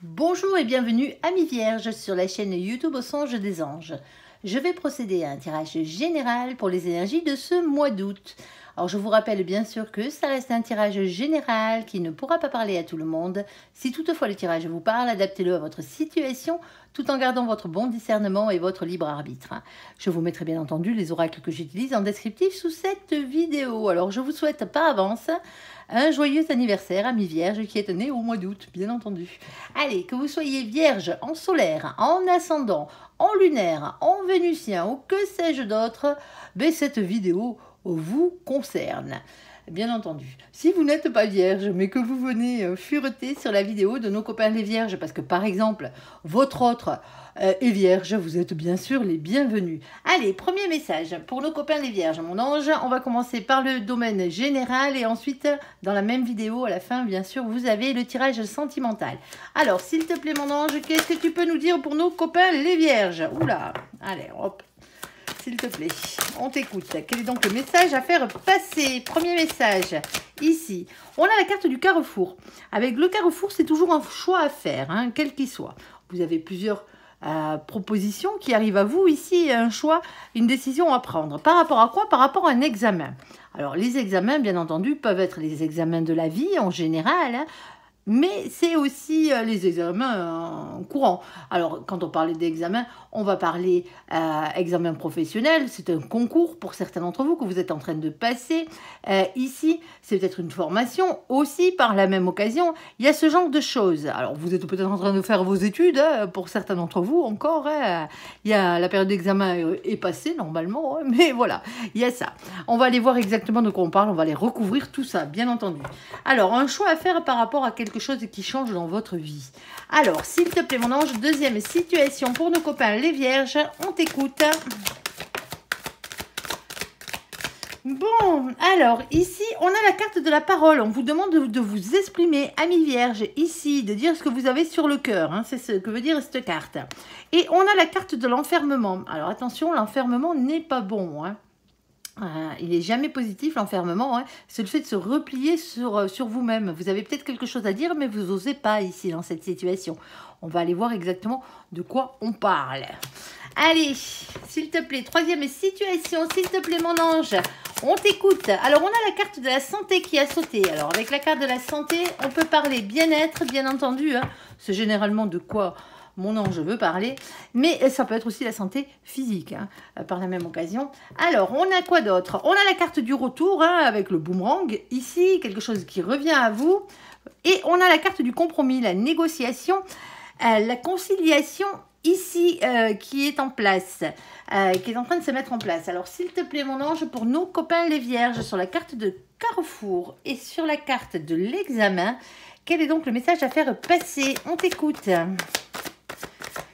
Bonjour et bienvenue amis vierges sur la chaîne YouTube Au Songe des Anges. Je vais procéder à un tirage général pour les énergies de ce mois d'août. Alors je vous rappelle bien sûr que ça reste un tirage général qui ne pourra pas parler à tout le monde. Si toutefois le tirage vous parle, adaptez-le à votre situation tout en gardant votre bon discernement et votre libre arbitre. Je vous mettrai bien entendu les oracles que j'utilise en descriptif sous cette vidéo. Alors je vous souhaite par avance un joyeux anniversaire, ami vierge qui est né au mois d'août, bien entendu. Allez, que vous soyez vierge en solaire, en ascendant, en lunaire, en vénusien ou que sais-je d'autre, ben cette vidéo vous concerne. Bien entendu, si vous n'êtes pas vierge, mais que vous venez fureter sur la vidéo de nos copains les vierges, parce que par exemple, votre autre est vierge, vous êtes bien sûr les bienvenus. Allez, premier message pour nos copains les vierges, mon ange. On va commencer par le domaine général et ensuite, dans la même vidéo, à la fin, bien sûr, vous avez le tirage sentimental. Alors, s'il te plaît, mon ange, qu'est-ce que tu peux nous dire pour nos copains les vierges? Oula, allez, hop. S'il te plaît, on t'écoute. Quel est donc le message à faire passer? Premier message, ici, on a la carte du carrefour. Avec le carrefour, c'est toujours un choix à faire, hein, quel qu'il soit. Vous avez plusieurs propositions qui arrivent à vous. Ici, un choix, une décision à prendre. Par rapport à quoi? Par rapport à un examen. Alors, les examens, bien entendu, peuvent être les examens de la vie en général, hein, mais c'est aussi les examens courants. Alors, quand on parle d'examen, on va parler examen professionnel. C'est un concours pour certains d'entre vous que vous êtes en train de passer. Ici, c'est peut-être une formation. Aussi, par la même occasion, il y a ce genre de choses. Alors, vous êtes peut-être en train de faire vos études. Hein, pour certains d'entre vous, encore. Hein, il y a, la période d'examen est passée, normalement. Hein, mais voilà, il y a ça. On va aller voir exactement de quoi on parle. On va aller recouvrir tout ça, bien entendu. Alors, un choix à faire par rapport à quelque chose qui change dans votre vie. Alors, s'il te plaît, mon ange, deuxième situation pour nos copains les vierges, on t'écoute. Bon, alors, ici, on a la carte de la parole. On vous demande de vous exprimer, amis vierges, ici, de dire ce que vous avez sur le cœur. Hein, c'est ce que veut dire cette carte. Et on a la carte de l'enfermement. Alors, attention, l'enfermement n'est pas bon, hein. Il n'est jamais positif, l'enfermement. Hein. C'est le fait de se replier sur vous-même. Vous avez peut-être quelque chose à dire, mais vous n'osez pas ici, dans cette situation. On va aller voir exactement de quoi on parle. Allez, s'il te plaît, troisième situation, s'il te plaît, mon ange, on t'écoute. Alors, on a la carte de la santé qui a sauté. Alors, avec la carte de la santé, on peut parler bien-être, bien entendu. Hein. C'est généralement de quoi mon ange veut parler, mais ça peut être aussi la santé physique, hein, par la même occasion. Alors, on a quoi d'autre? On a la carte du retour, hein, avec le boomerang, ici, quelque chose qui revient à vous. Et on a la carte du compromis, la négociation, la conciliation, ici, qui est en place, qui est en train de se mettre en place. Alors, s'il te plaît, mon ange, pour nos copains les vierges, sur la carte de carrefour et sur la carte de l'examen, quel est donc le message à faire passer? On t'écoute.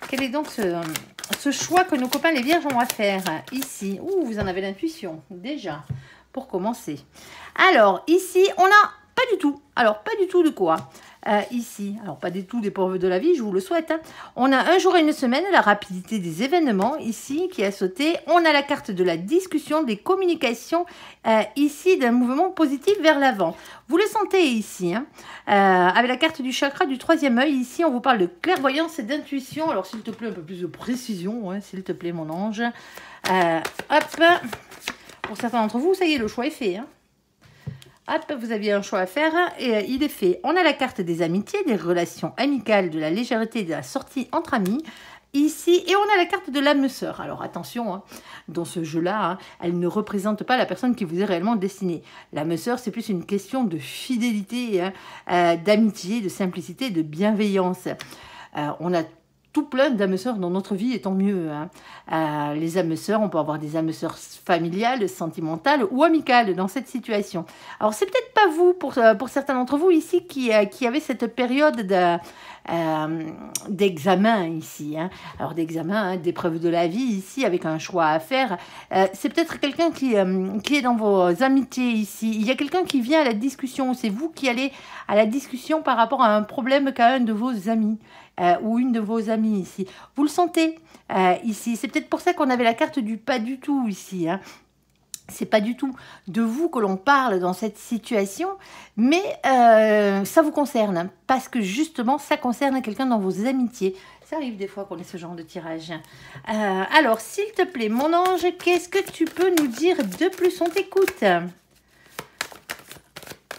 Quel est donc ce choix que nos copains les vierges ont à faire ici? Ouh, vous en avez l'intuition, déjà, pour commencer. Alors, ici, on a pas du tout. Alors, pas du tout de quoi ici, alors pas du tout des pauvres de la vie, je vous le souhaite. Hein. On a un jour et une semaine, la rapidité des événements ici qui a sauté. On a la carte de la discussion, des communications ici, d'un mouvement positif vers l'avant. Vous le sentez ici, hein, avec la carte du chakra du troisième œil. Ici, on vous parle de clairvoyance et d'intuition. Alors, s'il te plaît, un peu plus de précision, hein, s'il te plaît, mon ange. Hop, pour certains d'entre vous, ça y est, le choix est fait, hein. Hop, vous aviez un choix à faire et il est fait. On a la carte des amitiés, des relations amicales, de la légèreté, de la sortie entre amis. Ici, et on a la carte de l'âme sœur. Alors attention, hein, dans ce jeu-là, hein, elle ne représente pas la personne qui vous est réellement destinée. L'âme sœur, c'est plus une question de fidélité, hein, d'amitié, de simplicité, de bienveillance. On a tout plein d'âmes sœurs dans notre vie, et tant mieux. Hein. Les âmes sœurs, on peut avoir des âmes sœurs familiales, sentimentales ou amicales dans cette situation. Alors, c'est peut-être pas vous, pour certains d'entre vous ici, qui avez cette période d'examen ici. Hein. Alors, d'examen, hein, d'épreuve de la vie ici, avec un choix à faire. C'est peut-être quelqu'un qui est dans vos amitiés ici. Il y a quelqu'un qui vient à la discussion. C'est vous qui allez à la discussion par rapport à un problème qu'a un de vos amis. Ou une de vos amies ici. Vous le sentez ici. C'est peut-être pour ça qu'on avait la carte du pas du tout ici. Hein. c'est pas du tout de vous que l'on parle dans cette situation, mais ça vous concerne, parce que justement, ça concerne quelqu'un dans vos amitiés. Ça arrive des fois qu'on ait ce genre de tirage. Alors, s'il te plaît, mon ange, qu'est-ce que tu peux nous dire de plus? On t'écoute.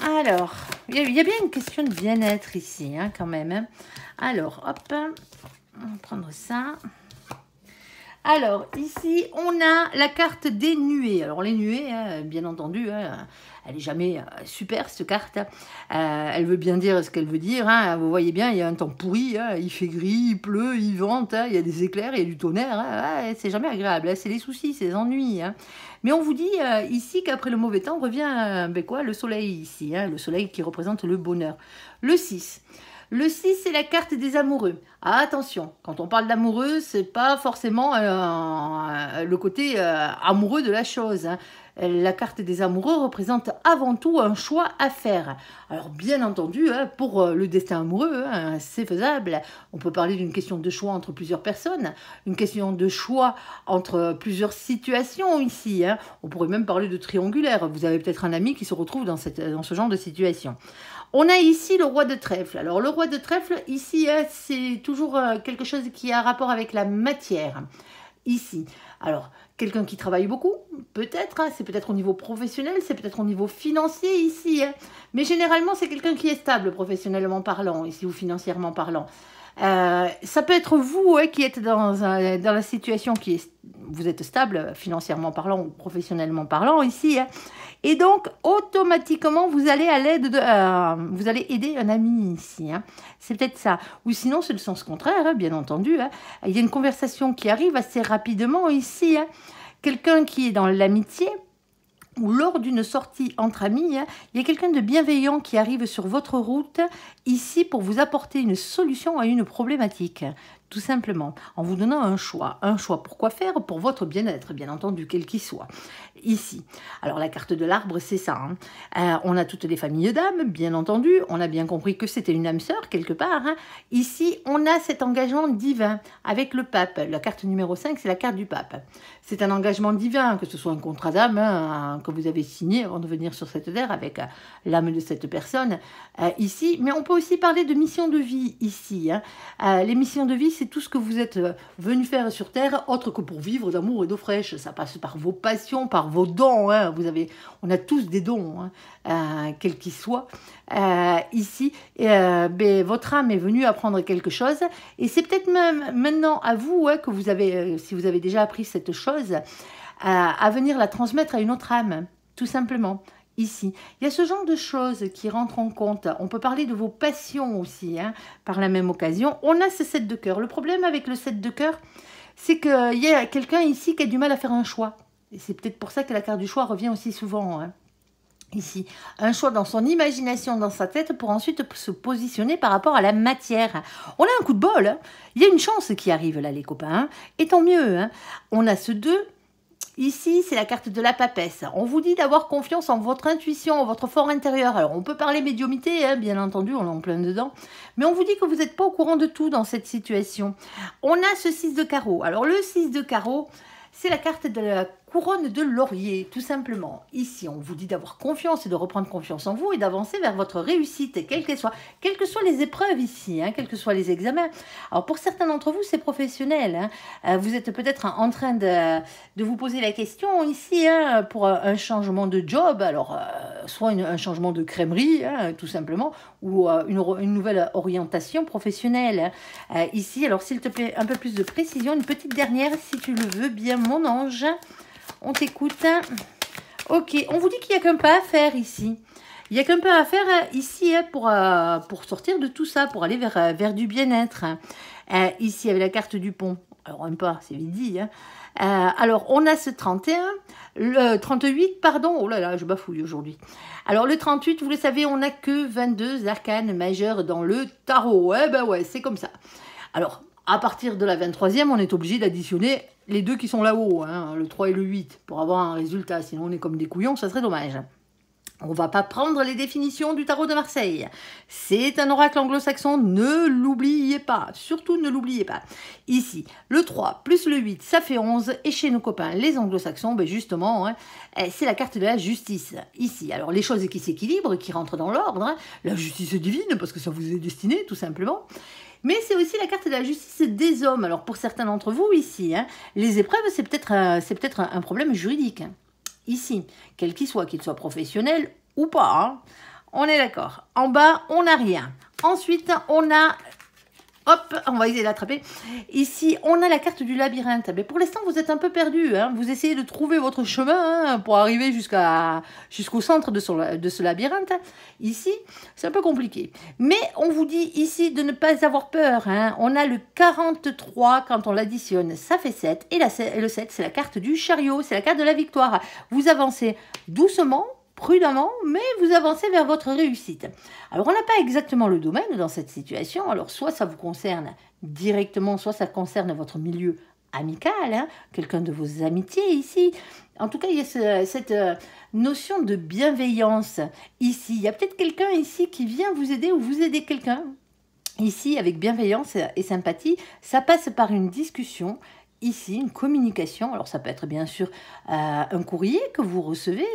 Alors, il y a bien une question de bien-être ici, hein, quand même. Hein. Alors, hop, on va prendre ça. Alors, ici, on a la carte des nuées. Alors, les nuées, hein, bien entendu, hein, elle n'est jamais super, cette carte. Elle veut bien dire ce qu'elle veut dire. Hein. Vous voyez bien, il y a un temps pourri. Hein. Il fait gris, il pleut, il vente. Hein. Il y a des éclairs, il y a du tonnerre. Hein. C'est jamais agréable. Hein. C'est les soucis, c'est les ennuis. Hein. Mais on vous dit ici qu'après le mauvais temps revient le soleil ici. Hein. Le soleil qui représente le bonheur. Le 6. Le 6, c'est la carte des amoureux. Ah, attention, quand on parle d'amoureux, c'est pas forcément le côté amoureux de la chose. Hein. La carte des amoureux représente avant tout un choix à faire. Alors, bien entendu, hein, pour le destin amoureux, hein, c'est faisable. On peut parler d'une question de choix entre plusieurs personnes, une question de choix entre plusieurs situations ici. Hein. On pourrait même parler de triangulaire. Vous avez peut-être un ami qui se retrouve dans ce genre de situation. On a ici le roi de trèfle. Alors, le roi de trèfle, ici, c'est toujours quelque chose qui a rapport avec la matière. Ici. Alors, quelqu'un qui travaille beaucoup, peut-être. Hein, c'est peut-être au niveau professionnel, c'est peut-être au niveau financier ici. Hein, mais généralement, c'est quelqu'un qui est stable professionnellement parlant, ici, ou financièrement parlant. Ça peut être vous qui êtes dans la situation qui est... Vous êtes stable financièrement parlant ou professionnellement parlant ici. Hein, et donc, automatiquement, vous allez vous allez aider un ami ici. Hein. C'est peut-être ça. Ou sinon, c'est le sens contraire, hein, bien entendu. Hein. Il y a une conversation qui arrive assez rapidement ici. Hein. Quelqu'un qui est dans l'amitié, ou lors d'une sortie entre amis, hein, il y a quelqu'un de bienveillant qui arrive sur votre route ici pour vous apporter une solution à une problématique. Tout simplement, en vous donnant un choix. Un choix pour quoi faire? Pour votre bien-être, bien entendu, quel qu'il soit. Ici. Alors, la carte de l'arbre, c'est ça. Hein. On a toutes les familles d'âmes, bien entendu. On a bien compris que c'était une âme sœur, quelque part. Hein. Ici, on a cet engagement divin avec le pape. La carte numéro 5, c'est la carte du pape. C'est un engagement divin, que ce soit un contrat d'âme hein, que vous avez signé avant de venir sur cette terre avec l'âme de cette personne ici. Mais on peut aussi parler de mission de vie ici. Hein. Les missions de vie, c'est tout ce que vous êtes venu faire sur Terre, autre que pour vivre d'amour et d'eau fraîche. Ça passe par vos passions, par vos dons. Hein. On a tous des dons, hein, quels qu'ils soient. Ici, votre âme est venue apprendre quelque chose. Et c'est peut-être même maintenant à vous que vous avez, si vous avez déjà appris cette chose, à venir la transmettre à une autre âme, tout simplement. Ici, il y a ce genre de choses qui rentrent en compte. On peut parler de vos passions aussi, hein, par la même occasion. On a ce 7 de cœur. Le problème avec le 7 de cœur, c'est qu'il y a quelqu'un ici qui a du mal à faire un choix. Et c'est peut-être pour ça que la carte du choix revient aussi souvent. Hein. Ici, un choix dans son imagination, dans sa tête, pour ensuite se positionner par rapport à la matière. On a un coup de bol. Hein. Il y a une chance qui arrive là, les copains. Hein. Et tant mieux. Hein. On a ce 2. Ici, c'est la carte de la papesse. On vous dit d'avoir confiance en votre intuition, en votre fort intérieur. Alors, on peut parler médiumité, hein, bien entendu, on est en plein dedans. Mais on vous dit que vous n'êtes pas au courant de tout dans cette situation. On a ce 6 de carreau. Alors, le 6 de carreau, c'est la carte de la couronne de laurier, tout simplement. Ici, on vous dit d'avoir confiance et de reprendre confiance en vous et d'avancer vers votre réussite, quelles que soient les épreuves ici, hein, quels que soient les examens. Alors, pour certains d'entre vous, c'est professionnel. Hein. Vous êtes peut-être en train de vous poser la question ici hein, pour un changement de job, alors soit un changement de crèmerie, hein, tout simplement, ou une nouvelle orientation professionnelle. Ici, alors s'il te plaît, un peu plus de précision, une petite dernière, si tu le veux bien, mon ange. On t'écoute. Ok, on vous dit qu'il n'y a qu'un pas à faire ici. Il n'y a qu'un pas à faire ici hein, pour sortir de tout ça, pour aller vers du bien-être. Ici, avec la carte du pont. Alors, un pas, c'est vite dit. Hein. Alors, on a ce 31, le 38, pardon. Oh là là, je bafouille aujourd'hui. Alors, le 38, vous le savez, on n'a que 22 arcanes majeures dans le tarot. Eh ben ouais, c'est comme ça. Alors, à partir de la 23e, on est obligé d'additionner les deux qui sont là-haut, hein, le 3 et le 8, pour avoir un résultat. Sinon, on est comme des couillons, ça serait dommage. On va pas prendre les définitions du tarot de Marseille. C'est un oracle anglo-saxon, ne l'oubliez pas. Surtout ne l'oubliez pas. Ici, le 3 plus le 8, ça fait 11. Et chez nos copains, les anglo-saxons, ben justement, hein, c'est la carte de la justice. Ici, alors les choses qui s'équilibrent, qui rentrent dans l'ordre. Hein, la justice divine, parce que ça vous est destiné, tout simplement. Mais c'est aussi la carte de la justice des hommes. Alors pour certains d'entre vous ici, hein, les épreuves, c'est peut-être un problème juridique. Hein. Ici, quel qu'il soit professionnel ou pas, hein, on est d'accord. En bas, on n'a rien. Ensuite, on a... Hop, on va essayer d'attraper. Ici, on a la carte du labyrinthe. Mais pour l'instant, vous êtes un peu perdu. Hein. Vous essayez de trouver votre chemin hein, pour arriver jusqu'au centre de ce labyrinthe. Ici, c'est un peu compliqué. Mais on vous dit ici de ne pas avoir peur. Hein. On a le 43 quand on l'additionne. Ça fait 7. Et le 7, c'est la carte du chariot. C'est la carte de la victoire. Vous avancez doucement, prudemment, mais vous avancez vers votre réussite. Alors, on n'a pas exactement le domaine dans cette situation. Alors, soit ça vous concerne directement, soit ça concerne votre milieu amical, hein, quelqu'un de vos amitiés ici. En tout cas, il y a cette notion de bienveillance ici. Il y a peut-être quelqu'un ici qui vient vous aider ou vous aider quelqu'un. Ici, avec bienveillance et sympathie, ça passe par une discussion. Ici, une communication, alors ça peut être bien sûr un courrier que vous recevez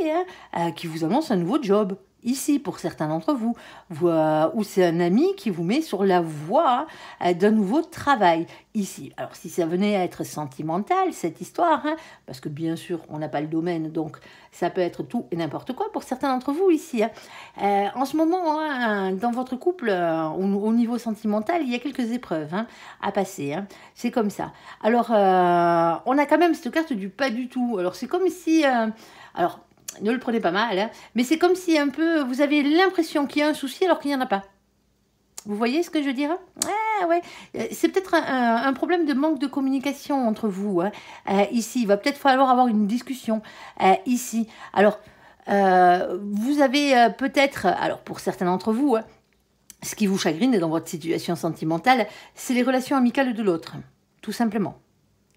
hein, qui vous annonce un nouveau job. Ici, pour certains d'entre vous, ou c'est un ami qui vous met sur la voie d'un nouveau travail. Ici, alors si ça venait à être sentimental, cette histoire, hein, parce que bien sûr, on n'a pas le domaine, donc ça peut être tout et n'importe quoi pour certains d'entre vous ici. Hein. En ce moment, hein, dans votre couple, au niveau sentimental, il y a quelques épreuves hein, à passer. Hein. C'est comme ça. Alors, on a quand même cette carte du pas du tout. Alors, c'est comme si... alors, ne le prenez pas mal, hein, mais c'est comme si un peu vous avez l'impression qu'il y a un souci alors qu'il n'y en a pas. Vous voyez ce que je veux dire? Ouais. C'est peut-être un problème de manque de communication entre vous. Hein. Ici, il va peut-être falloir avoir une discussion. Ici, alors, vous avez peut-être, alors pour certains d'entre vous, hein, ce qui vous chagrine dans votre situation sentimentale, c'est les relations amicales de l'autre, tout simplement.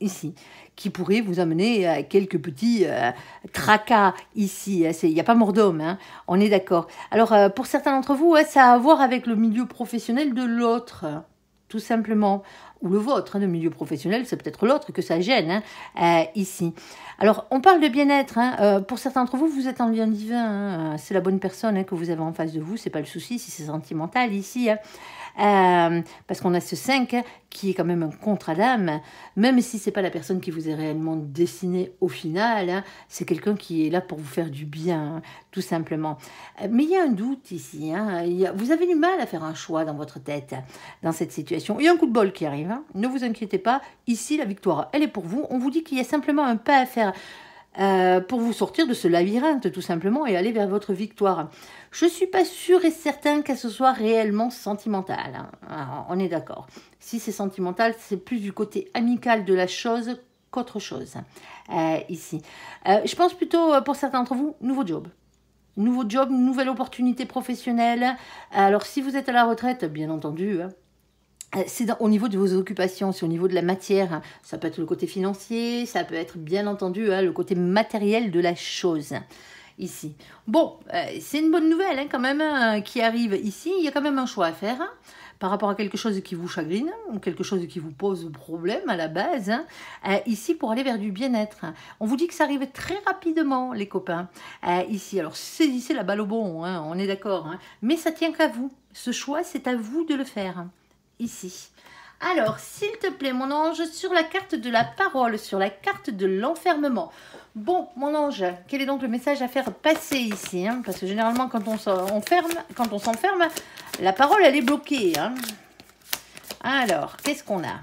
Ici, qui pourrait vous amener à quelques petits tracas ici. Il n'y a pas mort d'homme, hein, on est d'accord. Alors, pour certains d'entre vous, ça a à voir avec le milieu professionnel de l'autre, tout simplement. Ou le vôtre, hein, le milieu professionnel, c'est peut-être l'autre que ça gêne, hein, ici. Alors, on parle de bien-être. Hein, pour certains d'entre vous, vous êtes en lien divin. Hein, c'est la bonne personne hein, que vous avez en face de vous. C'est pas le souci si c'est sentimental ici. Hein. Parce qu'on a ce 5 hein, qui est quand même un contrat d'âme, même si c'est pas la personne qui vous est réellement destinée au final, hein, c'est quelqu'un qui est là pour vous faire du bien, hein, tout simplement. Mais il y a un doute ici, hein, vous avez du mal à faire un choix dans votre tête, dans cette situation. Il y a un coup de bol qui arrive, hein, ne vous inquiétez pas, ici la victoire, elle est pour vous, on vous dit qu'il y a simplement un pas à faire pour vous sortir de ce labyrinthe tout simplement et aller vers votre victoire. Je ne suis pas sûre et certain que ce soit réellement sentimental. Hein. Alors, on est d'accord. Si c'est sentimental, c'est plus du côté amical de la chose qu'autre chose. Ici. Je pense plutôt pour certains d'entre vous, nouveau job. Nouveau job, nouvelle opportunité professionnelle. Alors si vous êtes à la retraite, bien entendu, hein, c'est au niveau de vos occupations, c'est au niveau de la matière. Ça peut être le côté financier, ça peut être bien entendu hein, le côté matériel de la chose. Ici. Bon, c'est une bonne nouvelle hein, quand même hein, qui arrive ici. Il y a quand même un choix à faire hein, par rapport à quelque chose qui vous chagrine ou quelque chose qui vous pose problème à la base. Hein, ici, pour aller vers du bien-être. On vous dit que ça arrive très rapidement, les copains. Ici, alors saisissez la balle au bon, hein, on est d'accord. Hein, mais ça tient qu'à vous. Ce choix, c'est à vous de le faire. Ici. Alors, s'il te plaît, mon ange, sur la carte de la parole, sur la carte de l'enfermement. Bon, mon ange, quel est donc le message à faire passer ici hein? Parce que généralement, quand on s'enferme, la parole, elle est bloquée. Hein. Alors, qu'est-ce qu'on a?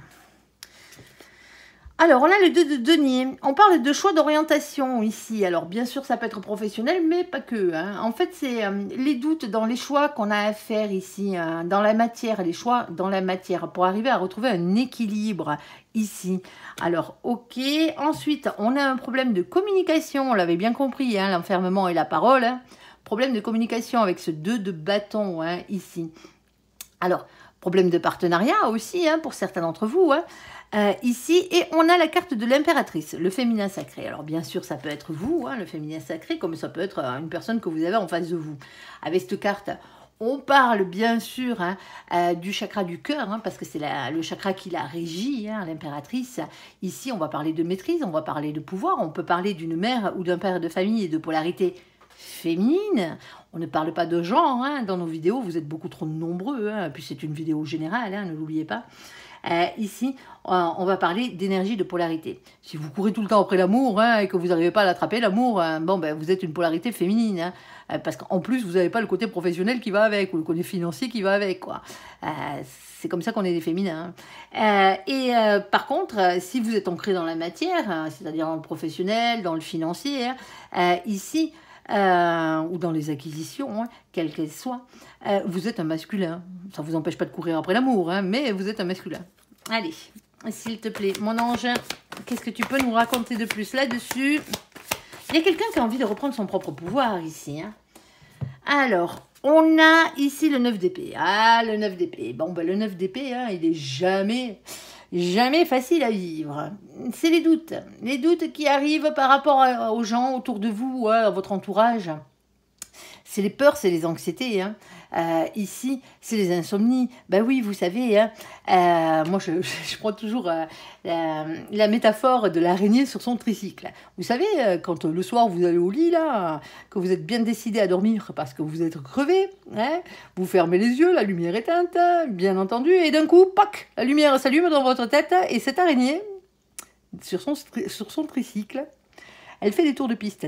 Alors, on a le 2 de denier. On parle de choix d'orientation ici. Alors, bien sûr, ça peut être professionnel, mais pas que. Hein. En fait, c'est les doutes dans les choix qu'on a à faire ici, hein, dans la matière, les choix dans la matière, pour arriver à retrouver un équilibre ici. Alors, ok. Ensuite, on a un problème de communication. On l'avait bien compris, hein, l'enfermement et la parole. Hein. Problème de communication avec ce 2 de bâton hein, ici. Alors, Problème de partenariat aussi, hein, pour certains d'entre vous, hein. Ici, et on a la carte de l'impératrice, le féminin sacré. Alors bien sûr, ça peut être vous, hein, le féminin sacré, comme ça peut être une personne que vous avez en face de vous. Avec cette carte, on parle bien sûr, hein, du chakra du cœur, hein, parce que c'est le chakra qui la régit, hein, l'impératrice. Ici, on va parler de maîtrise, on va parler de pouvoir, on peut parler d'une mère ou d'un père de famille et de polarité féminine. On ne parle pas de genre, hein, dans nos vidéos, vous êtes beaucoup trop nombreux, hein, puis c'est une vidéo générale, hein, ne l'oubliez pas. Ici, on va parler d'énergie de polarité. Si vous courez tout le temps après l'amour, hein, et que vous n'arrivez pas à l'attraper, l'amour, hein, bon, ben, vous êtes une polarité féminine, hein, parce qu'en plus, vous n'avez pas le côté professionnel qui va avec, ou le côté financier qui va avec, quoi. C'est comme ça qu'on est des féminins. Par contre, si vous êtes ancré dans la matière, hein, c'est-à-dire dans le professionnel, dans le financier, hein, ici, ou dans les acquisitions, hein, quelles qu'elles soient, vous êtes un masculin. Ça ne vous empêche pas de courir après l'amour, hein, mais vous êtes un masculin. Allez, s'il te plaît, mon ange, qu'est-ce que tu peux nous raconter de plus là-dessus? Il y a quelqu'un qui a envie de reprendre son propre pouvoir ici, hein. Alors, on a ici le 9 d'épée. Ah, le 9 d'épée. Bon, ben, le 9 d'épée, hein, il est jamais facile à vivre. C'est les doutes qui arrivent par rapport aux gens autour de vous, à votre entourage. C'est les peurs, c'est les anxiétés, hein. Ici, c'est les insomnies. Ben oui, vous savez, hein, moi je prends toujours la métaphore de l'araignée sur son tricycle. Vous savez, quand le soir vous allez au lit, là, que vous êtes bien décidé à dormir parce que vous êtes crevé, hein, vous fermez les yeux, la lumière éteinte, bien entendu, et d'un coup, pac, la lumière s'allume dans votre tête, et cette araignée, sur son tricycle, elle fait des tours de piste.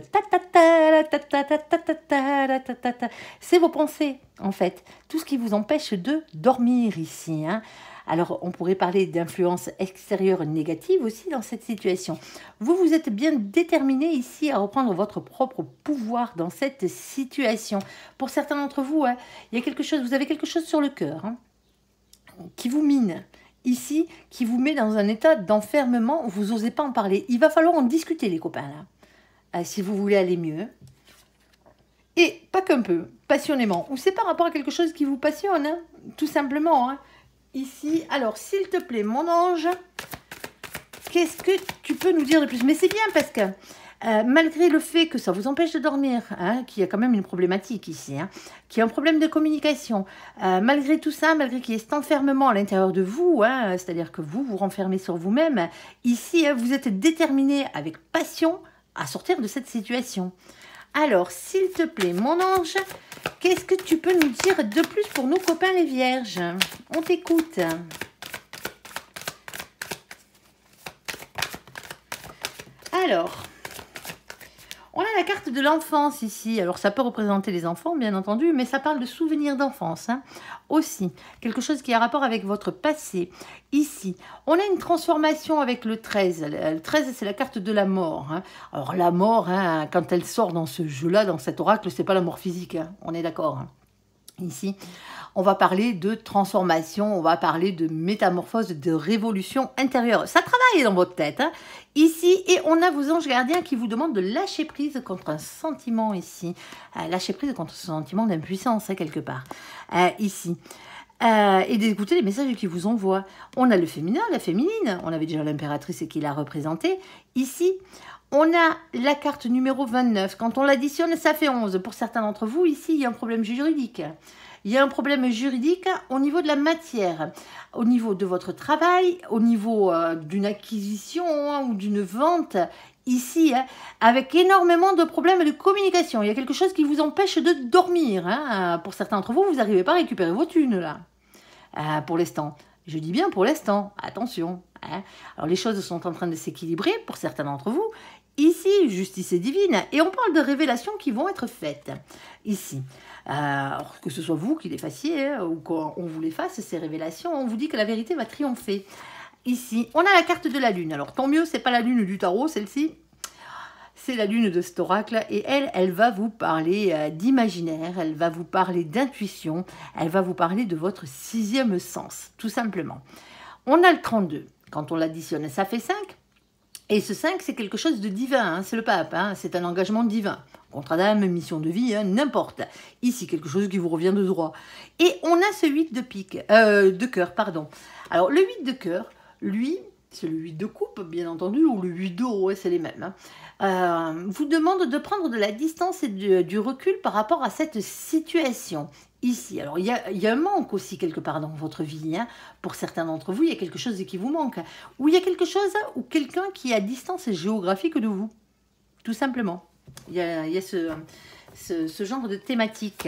C'est vos pensées, en fait. Tout ce qui vous empêche de dormir ici, hein. Alors, on pourrait parler d'influence extérieure négative aussi dans cette situation. Vous êtes bien déterminé ici à reprendre votre propre pouvoir dans cette situation. Pour certains d'entre vous, hein, il y a quelque chose, vous avez quelque chose sur le cœur, hein, qui vous mine. Ici, qui vous met dans un état d'enfermement où vous n'osez pas en parler. Il va falloir en discuter, les copains, là. Si vous voulez aller mieux. Et pas qu'un peu, passionnément. Ou c'est par rapport à quelque chose qui vous passionne, hein, tout simplement, hein. Ici, alors, s'il te plaît, mon ange, qu'est-ce que tu peux nous dire de plus? Mais c'est bien parce que, malgré le fait que ça vous empêche de dormir, hein, qu'il y a quand même une problématique ici, hein, qu'il y a un problème de communication, malgré tout ça, malgré qu'il y ait cet enfermement à l'intérieur de vous, hein, c'est-à-dire que vous vous renfermez sur vous-même, ici, hein, vous êtes déterminé avec passion à sortir de cette situation. Alors, s'il te plaît, mon ange, qu'est-ce que tu peux nous dire de plus pour nos copains les vierges? On t'écoute. Alors, on a la carte de l'enfance ici. Alors, ça peut représenter les enfants, bien entendu, mais ça parle de souvenirs d'enfance, hein, aussi. Quelque chose qui a rapport avec votre passé. Ici, on a une transformation avec le 13. Le 13, c'est la carte de la mort, hein. Alors, la mort, hein, quand elle sort dans ce jeu-là, dans cet oracle, c'est pas la mort physique, hein. On est d'accord, hein. Ici, on va parler de transformation, on va parler de métamorphose, de révolution intérieure. Ça travaille dans votre tête, hein, ici. Et on a vos anges gardiens qui vous demandent de lâcher prise contre un sentiment ici. Lâcher prise contre ce sentiment d'impuissance, hein, quelque part. Ici. Et d'écouter les messages qu'ils vous envoient. On a le féminin, la féminine. On avait déjà l'impératrice et qui l'a représentée. Ici, on a la carte numéro 29. Quand on l'additionne, ça fait 11. Pour certains d'entre vous, ici, il y a un problème juridique. Il y a un problème juridique au niveau de la matière, au niveau de votre travail, au niveau d'une acquisition, hein, ou d'une vente. Ici, hein, avec énormément de problèmes de communication. Il y a quelque chose qui vous empêche de dormir, hein. Pour certains d'entre vous, vous n'arrivez pas à récupérer vos thunes, là. Pour l'instant. Je dis bien pour l'instant. Attention, hein. Alors, les choses sont en train de s'équilibrer pour certains d'entre vous. Ici, justice est divine. Et on parle de révélations qui vont être faites. Ici. Alors, que ce soit vous qui les fassiez, hein, ou qu'on vous les fasse, ces révélations, on vous dit que la vérité va triompher. Ici, on a la carte de la lune. Alors, tant mieux, c'est pas la lune du tarot, celle-ci. C'est la lune de cet oracle. Et elle va vous parler d'imaginaire, elle va vous parler d'intuition, elle va vous parler de votre sixième sens, tout simplement. On a le 32. Quand on l'additionne, ça fait 5. Et ce 5, c'est quelque chose de divin, hein, c'est le pape, hein, c'est un engagement divin. contrat d'âme, mission de vie, hein, n'importe. Ici, quelque chose qui vous revient de droit. Et on a ce 8 de pique, de cœur, pardon. Alors, le 8 de cœur, lui, c'est le 8 de coupe, bien entendu, ou le 8 d'eau, ouais, c'est les mêmes. Hein. Vous demande de prendre de la distance et du recul par rapport à cette situation. Ici, alors il y a un manque aussi quelque part dans votre vie. Hein. Pour certains d'entre vous, il y a quelque chose qui vous manque. Ou il y a quelque chose, ou quelqu'un qui est à distance géographique de vous. Tout simplement. Il y a ce genre de thématique.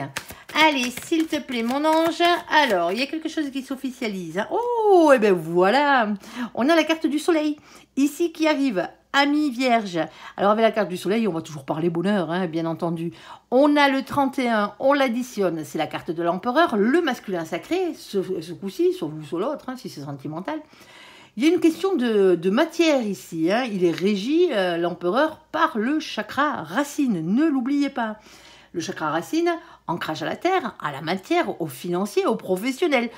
Allez, s'il te plaît, mon ange. Alors, il y a quelque chose qui s'officialise. Hein. Oh, et bien voilà. On a la carte du soleil. Ici qui arrive. Amis Vierge. Alors avec la carte du soleil, on va toujours parler bonheur, hein, bien entendu. On a le 31, on l'additionne, c'est la carte de l'empereur, le masculin sacré, ce coup-ci, soit vous, soit l'autre, hein, si c'est sentimental. Il y a une question de matière ici. Hein. Il est régi, l'empereur, par le chakra racine, ne l'oubliez pas. Le chakra racine, ancrage à la terre, à la matière, au financier, au professionnel,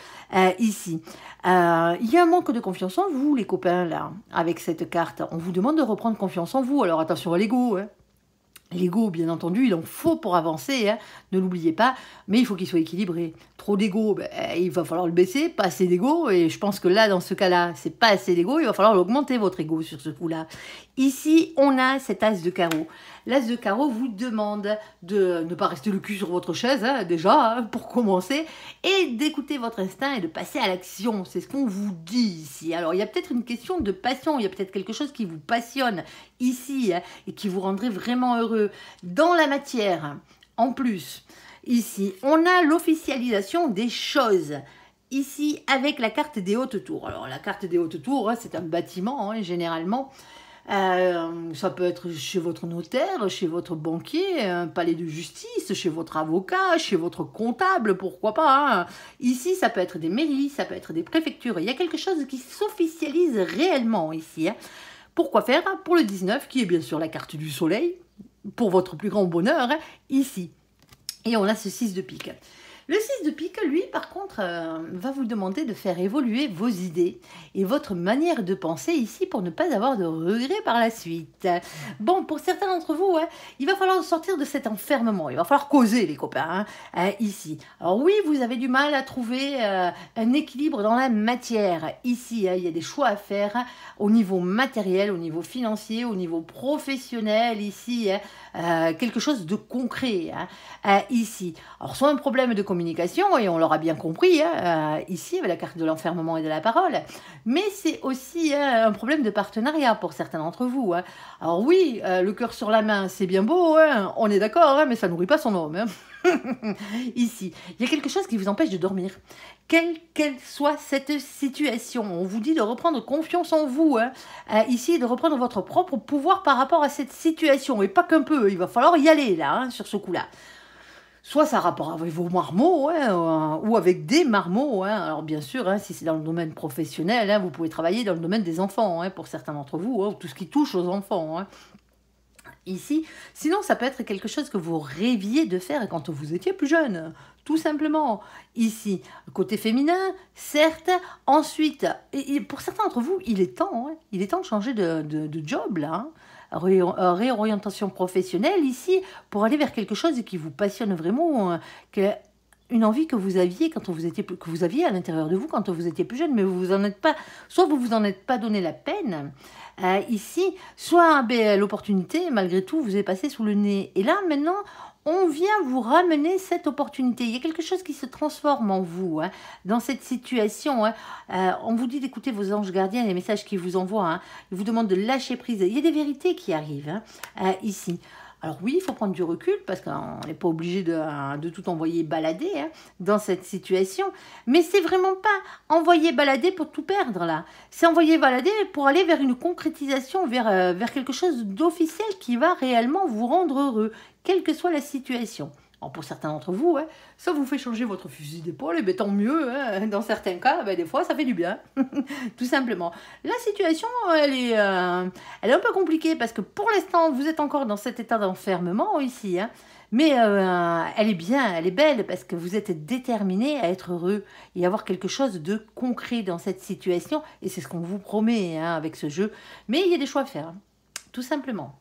ici. Il y a un manque de confiance en vous, les copains, là, avec cette carte. On vous demande de reprendre confiance en vous. Alors attention à l'ego, hein. L'ego, bien entendu, il en faut pour avancer, hein, ne l'oubliez pas, mais il faut qu'il soit équilibré. Trop d'ego, ben, il va falloir le baisser, pas assez d'ego, et je pense que là, dans ce cas-là, c'est pas assez d'ego, il va falloir augmenter votre ego sur ce coup-là. Ici, on a cet as de carreau. L'as de carreau vous demande de ne pas rester le cul sur votre chaise, hein, déjà, hein, pour commencer, et d'écouter votre instinct et de passer à l'action. C'est ce qu'on vous dit ici. Alors, il y a peut-être une question de passion, il y a peut-être quelque chose qui vous passionne ici, hein, et qui vous rendrait vraiment heureux. Dans la matière, en plus, ici, on a l'officialisation des choses. Ici, avec la carte des hautes tours. Alors, la carte des hautes tours, hein, c'est un bâtiment, hein, généralement. Ça peut être chez votre notaire, chez votre banquier, un palais de justice, chez votre avocat, chez votre comptable, pourquoi pas. Hein. Ici, ça peut être des mairies, ça peut être des préfectures. Il y a quelque chose qui s'officialise réellement ici. Hein. Pourquoi faire? Pour le 19, qui est bien sûr la carte du soleil, pour votre plus grand bonheur, hein, ici. Et on a ce 6 de pique. Le 6 de pique, lui, par contre, va vous demander de faire évoluer vos idées et votre manière de penser ici pour ne pas avoir de regrets par la suite. Bon, pour certains d'entre vous, hein, il va falloir sortir de cet enfermement. Il va falloir causer, les copains, hein, ici. Alors oui, vous avez du mal à trouver un équilibre dans la matière. Ici, hein, il y a des choix à faire hein, au niveau matériel, au niveau financier, au niveau professionnel, ici. Hein, quelque chose de concret, hein, ici. Alors, soit un problème de communication, et on l'aura bien compris, hein, ici, avec la carte de l'enfermement et de la parole, mais c'est aussi un problème de partenariat pour certains d'entre vous. Hein. Alors oui, le cœur sur la main, c'est bien beau, hein, on est d'accord, hein, mais ça nourrit pas son homme. Hein. Ici, il y a quelque chose qui vous empêche de dormir. Quelle qu'elle soit cette situation, on vous dit de reprendre confiance en vous, hein, ici, de reprendre votre propre pouvoir par rapport à cette situation, et pas qu'un peu, il va falloir y aller, là, hein, sur ce coup-là. Soit ça a rapport avec vos marmots, hein, ou avec des marmots. Hein. Alors bien sûr, hein, si c'est dans le domaine professionnel, hein, vous pouvez travailler dans le domaine des enfants, hein, pour certains d'entre vous, hein, tout ce qui touche aux enfants. Hein. Ici, sinon ça peut être quelque chose que vous rêviez de faire quand vous étiez plus jeune, tout simplement. Ici, côté féminin, certes, ensuite, et pour certains d'entre vous, il est temps de changer de job là, hein. Réorientation professionnelle ici, pour aller vers quelque chose qui vous passionne vraiment, une envie que vous aviez que vous aviez à l'intérieur de vous quand vous étiez plus jeune, mais vous en êtes pas, soit vous vous en êtes pas donné la peine ici, soit l'opportunité malgré tout vous est passée sous le nez. Et là maintenant, on vient vous ramener cette opportunité. Il y a quelque chose qui se transforme en vous, hein, dans cette situation. Hein. On vous dit d'écouter vos anges gardiens, les messages qu'ils vous envoient. Hein. Ils vous demandent de lâcher prise. Il y a des vérités qui arrivent hein, ici. Alors oui, il faut prendre du recul parce qu'on n'est pas obligé de tout envoyer balader hein, dans cette situation. Mais c'est vraiment pas envoyer balader pour tout perdre là. C'est envoyer balader pour aller vers une concrétisation, vers quelque chose d'officiel qui va réellement vous rendre heureux, quelle que soit la situation. Alors pour certains d'entre vous, hein, ça vous fait changer votre fusil d'épaule, et bien tant mieux. Hein, dans certains cas, ben, des fois, ça fait du bien, tout simplement. La situation, elle est un peu compliquée parce que pour l'instant, vous êtes encore dans cet état d'enfermement ici. Hein, mais elle est bien, elle est belle parce que vous êtes déterminé à être heureux et avoir quelque chose de concret dans cette situation. Et c'est ce qu'on vous promet hein, avec ce jeu. Mais il y a des choix à faire, hein, tout simplement.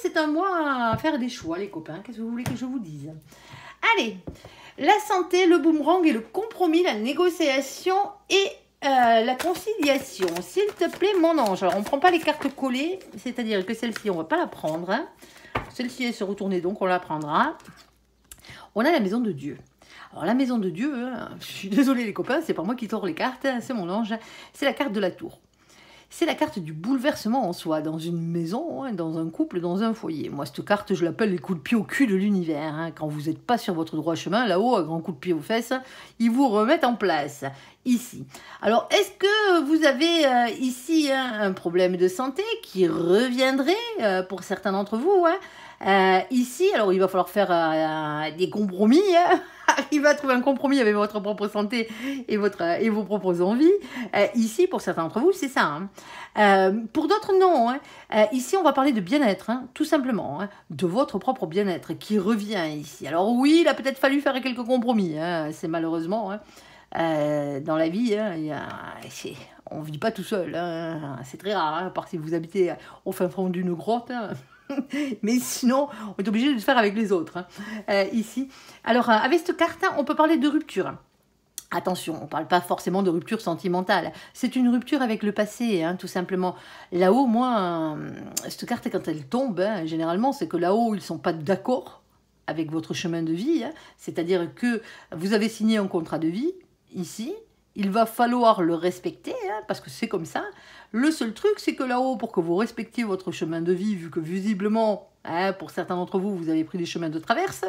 C'est un mois à faire des choix, les copains. Qu'est-ce que vous voulez que je vous dise? Allez, la santé, le boomerang et le compromis, la négociation et la conciliation. S'il te plaît, mon ange. Alors, on ne prend pas les cartes collées, c'est-à-dire que celle-ci, on ne va pas la prendre. Hein. Celle-ci, elle se retournée, donc on la prendra. On a la maison de Dieu. Alors, la maison de Dieu, hein, je suis désolée les copains, c'est pas moi qui tords les cartes, hein, c'est mon ange. C'est la carte de la tour. C'est la carte du bouleversement en soi, dans une maison, hein, dans un couple, dans un foyer. Moi, cette carte, je l'appelle les coups de pied au cul de l'univers. Hein. Quand vous n'êtes pas sur votre droit chemin, là-haut, un grand coup de pied aux fesses, ils vous remettent en place, ici. Alors, est-ce que vous avez ici un problème de santé qui reviendrait pour certains d'entre vous ici, alors il va falloir faire des compromis, hein. Arriver à trouver un compromis avec votre propre santé et vos propres envies. Ici, pour certains d'entre vous, c'est ça. Hein. Pour d'autres, non. Hein. Ici, on va parler de bien-être, hein, tout simplement, hein, de votre propre bien-être qui revient ici. Alors oui, il a peut-être fallu faire quelques compromis. Hein, c'est malheureusement, hein, dans la vie, hein, on ne vit pas tout seul. Hein, c'est très rare, hein, à part si vous habitez au fin fond d'une grotte. Hein. Mais sinon, on est obligé de le faire avec les autres, hein, ici. Alors, avec cette carte, on peut parler de rupture. Attention, on ne parle pas forcément de rupture sentimentale. C'est une rupture avec le passé, hein, tout simplement. Là-haut, moi, cette carte, quand elle tombe, hein, généralement, c'est que là-haut, ils ne sont pas d'accord avec votre chemin de vie. Hein. C'est-à-dire que vous avez signé un contrat de vie, ici. Il va falloir le respecter, hein, parce que c'est comme ça. Le seul truc, c'est que là-haut, pour que vous respectiez votre chemin de vie, vu que visiblement, hein, pour certains d'entre vous, vous avez pris des chemins de traverse,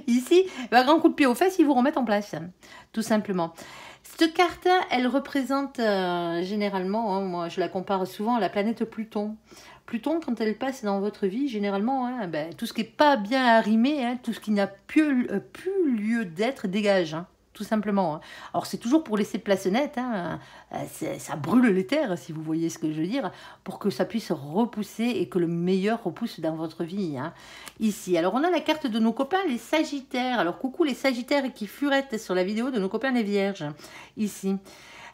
ici, un grand coup de pied aux fesses, ils vous remettent en place, tout simplement. Cette carte, elle représente généralement, hein, moi je la compare souvent à la planète Pluton. Pluton, quand elle passe dans votre vie, généralement, hein, tout ce qui n'est pas bien arrimé, hein, tout ce qui n'a plus lieu d'être, dégage. Hein. Tout simplement. Hein. Alors, c'est toujours pour laisser place nette. Hein. Ça brûle les terres, si vous voyez ce que je veux dire, pour que ça puisse repousser et que le meilleur repousse dans votre vie. Hein. Ici. Alors, on a la carte de nos copains, les Sagittaires. Alors, coucou les Sagittaires qui furettent sur la vidéo de nos copains les Vierges. Ici.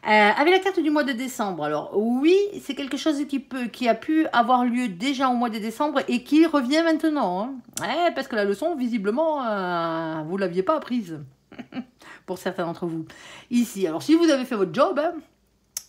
Avec la carte du mois de décembre. Alors, oui, c'est quelque chose qui a pu avoir lieu déjà au mois de décembre et qui revient maintenant. Hein. Ouais, parce que la leçon, visiblement, vous ne l'aviez pas apprise. Pour certains d'entre vous. Ici, alors si vous avez fait votre job hein,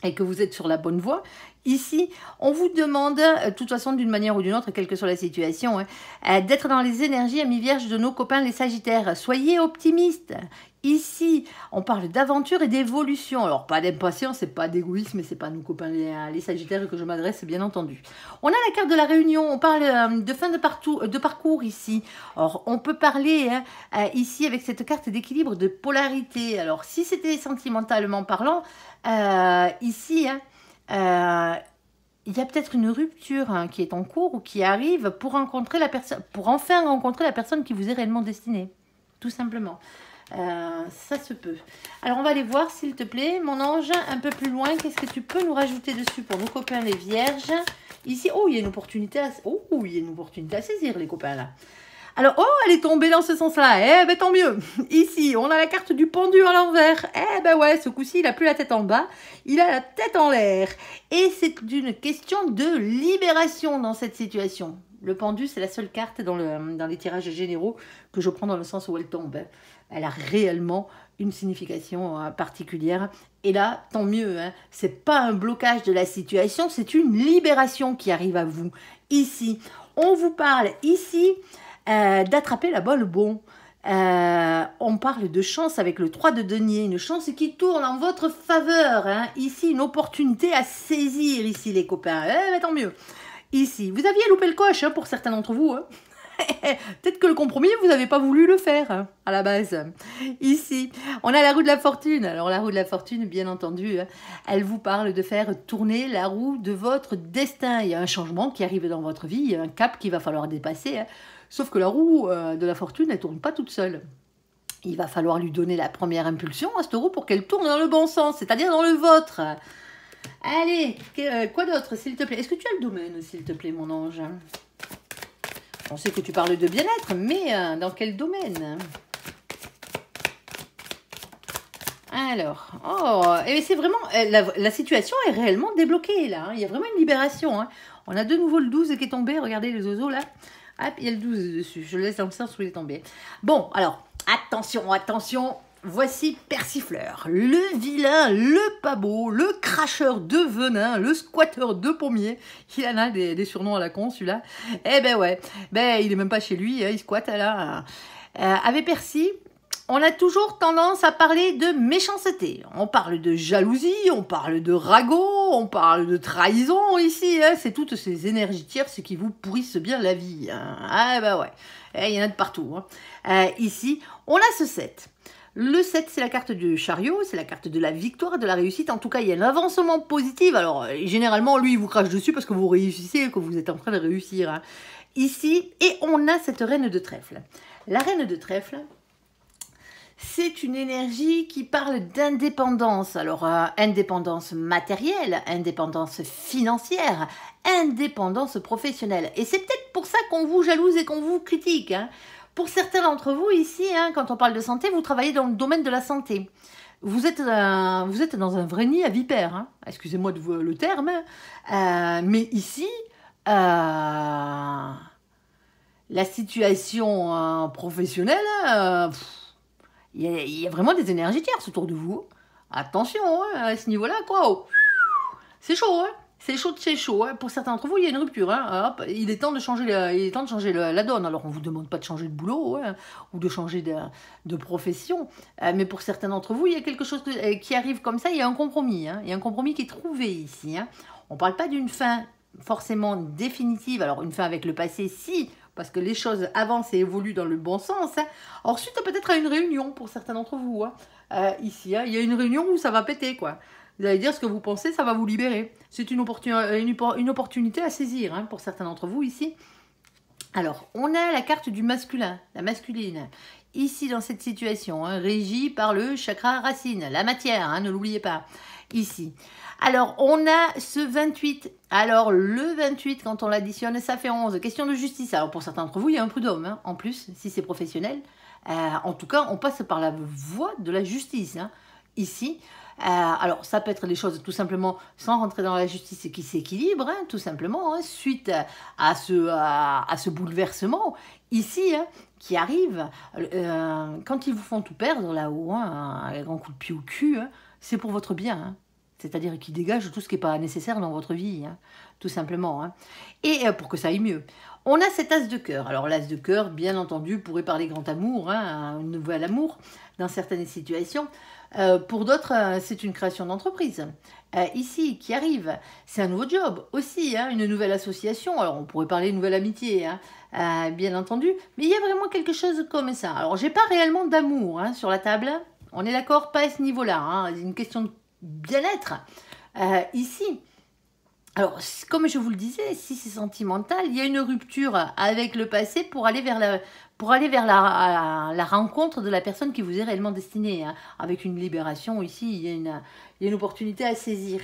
et que vous êtes sur la bonne voie, ici, on vous demande, de toute façon, d'une manière ou d'une autre, quelle que soit la situation, hein, d'être dans les énergies amis-vierges de nos copains les Sagittaires. Soyez optimistes. Ici, on parle d'aventure et d'évolution. Alors, pas d'impatience, c'est pas d'égoïsme, et c'est pas nos copains les Sagittaires que je m'adresse, bien entendu. On a la carte de la réunion, on parle de fin de parcours ici. Alors, on peut parler ici avec cette carte d'équilibre, de polarité. Alors, si c'était sentimentalement parlant, ici, hein, il y a peut-être une rupture hein, qui est en cours ou qui arrive pour rencontrer la personne, pour enfin rencontrer la personne qui vous est réellement destinée, tout simplement. Ça se peut. Alors on va aller voir s'il te plaît, mon ange, un peu plus loin. Qu'est-ce que tu peux nous rajouter dessus pour nos copains les Vierges? Ici, oh il y a une opportunité à saisir les copains là. Alors, oh, elle est tombée dans ce sens-là. Eh ben, tant mieux. Ici, on a la carte du pendu à l'envers. Eh ben ouais, ce coup-ci, il n'a plus la tête en bas. Il a la tête en l'air. Et c'est une question de libération dans cette situation. Le pendu, c'est la seule carte dans les tirages généraux que je prends dans le sens où elle tombe. Elle a réellement une signification particulière. Et là, tant mieux. Hein. C'est pas un blocage de la situation, c'est une libération qui arrive à vous. Ici, on vous parle ici... d'attraper la balle bon. On parle de chance avec le 3 de denier, une chance qui tourne en votre faveur. Hein. Ici, une opportunité à saisir, ici, les copains. Mais tant mieux. Ici, vous aviez loupé le coche, hein, pour certains d'entre vous. Hein. Peut-être que le compromis, vous n'avez pas voulu le faire, hein, à la base. Ici, on a la roue de la fortune. Alors, la roue de la fortune, bien entendu, hein, elle vous parle de faire tourner la roue de votre destin. Il y a un changement qui arrive dans votre vie, il y a un cap qu'il va falloir dépasser, hein. Sauf que la roue de la fortune, elle ne tourne pas toute seule. Il va falloir lui donner la première impulsion à cette roue pour qu'elle tourne dans le bon sens, c'est-à-dire dans le vôtre. Allez, quoi d'autre, s'il te plaît? Est-ce que tu as le domaine, s'il te plaît, mon ange? On sait que tu parles de bien-être, mais dans quel domaine? Alors, oh, et c'est vraiment, la situation est réellement débloquée là, hein. Il y a vraiment une libération, hein. On a de nouveau le 12 qui est tombé, regardez les oiseaux là. Hop, il y a le 12 dessus, je le laisse dans le sens où il est tombé. Bon, alors, attention, attention, voici Persifleur, le vilain, le pas beau, le cracheur de venin, le squatteur de pommier. Il en a des surnoms à la con celui-là. Eh ben ouais, ben il est même pas chez lui, hein, il squatte là. Avec Percy, on a toujours tendance à parler de méchanceté. On parle de jalousie, on parle de ragot, on parle de trahison ici. Hein. C'est toutes ces énergies tierces qui vous pourrissent bien la vie. Hein. Ah bah ouais, il y en a de partout. Hein. Ici, on a ce 7. Le 7, c'est la carte du chariot, c'est la carte de la victoire, de la réussite. En tout cas, il y a un avancement positif. Alors, généralement, lui, il vous crache dessus parce que vous réussissez, que vous êtes en train de réussir. Hein. Ici, et on a cette reine de trèfle. La reine de trèfle, c'est une énergie qui parle d'indépendance. Alors, indépendance matérielle, indépendance financière, indépendance professionnelle. Et c'est peut-être pour ça qu'on vous jalouse et qu'on vous critique. Hein. Pour certains d'entre vous ici, hein, quand on parle de santé, vous travaillez dans le domaine de la santé. Vous êtes dans un vrai nid à vipères. Hein. Excusez-moi le terme. Mais ici, la situation professionnelle... il y a vraiment des énergies tierces autour de vous. Attention, hein, à ce niveau-là, quoi. C'est chaud, hein. C'est chaud de chez chaud. Hein. Pour certains d'entre vous, il y a une rupture. Hein. Hop, il est temps de changer, la donne. Alors, on ne vous demande pas de changer de boulot hein, ou de changer de profession. Mais pour certains d'entre vous, il y a quelque chose qui arrive comme ça. Il y a un compromis. Hein. Il y a un compromis qui est trouvé ici. Hein. On ne parle pas d'une fin forcément définitive. Alors, une fin avec le passé, si... parce que les choses avancent et évoluent dans le bon sens. Hein. Ensuite, peut-être à une réunion pour certains d'entre vous. Hein. Ici, hein, il y a une réunion où ça va péter, quoi. Vous allez dire ce que vous pensez, ça va vous libérer. C'est une opportunité à saisir hein, pour certains d'entre vous ici. Alors, on a la carte du masculin, la masculine. Ici, dans cette situation, hein, régie par le chakra racine, la matière, hein, ne l'oubliez pas. Ici. Alors, on a ce 28. Alors, le 28, quand on l'additionne, ça fait 11. Question de justice. Alors, pour certains d'entre vous, il y a un prud'homme, hein, en plus, si c'est professionnel. En tout cas, on passe par la voie de la justice. Hein, ici. Alors, ça peut être des choses tout simplement sans rentrer dans la justice qui s'équilibre, hein, tout simplement, hein, suite à ce bouleversement ici, hein, qui arrive. Quand ils vous font tout perdre là-haut, hein, un grand coup de pied au cul, hein, c'est pour votre bien. Hein. C'est-à-dire qu'ils dégagent tout ce qui n'est pas nécessaire dans votre vie, hein, tout simplement. Hein. Et pour que ça aille mieux. On a cet as de cœur. Alors l'as de cœur, bien entendu, pourrait parler grand amour, hein, un nouvel amour dans certaines situations. Pour d'autres, c'est une création d'entreprise. Ici, qui arrive, c'est un nouveau job aussi, hein, une nouvelle association. Alors on pourrait parler de nouvelle amitié, hein, bien entendu. Mais il y a vraiment quelque chose comme ça. Alors j'ai pas réellement d'amour hein, sur la table. On est d'accord, pas à ce niveau-là. Hein, c'est une question de bien-être. Ici, alors, comme je vous le disais, si c'est sentimental, il y a une rupture avec le passé pour aller vers la rencontre de la personne qui vous est réellement destinée. Hein. Avec une libération, ici, il y a une opportunité à saisir.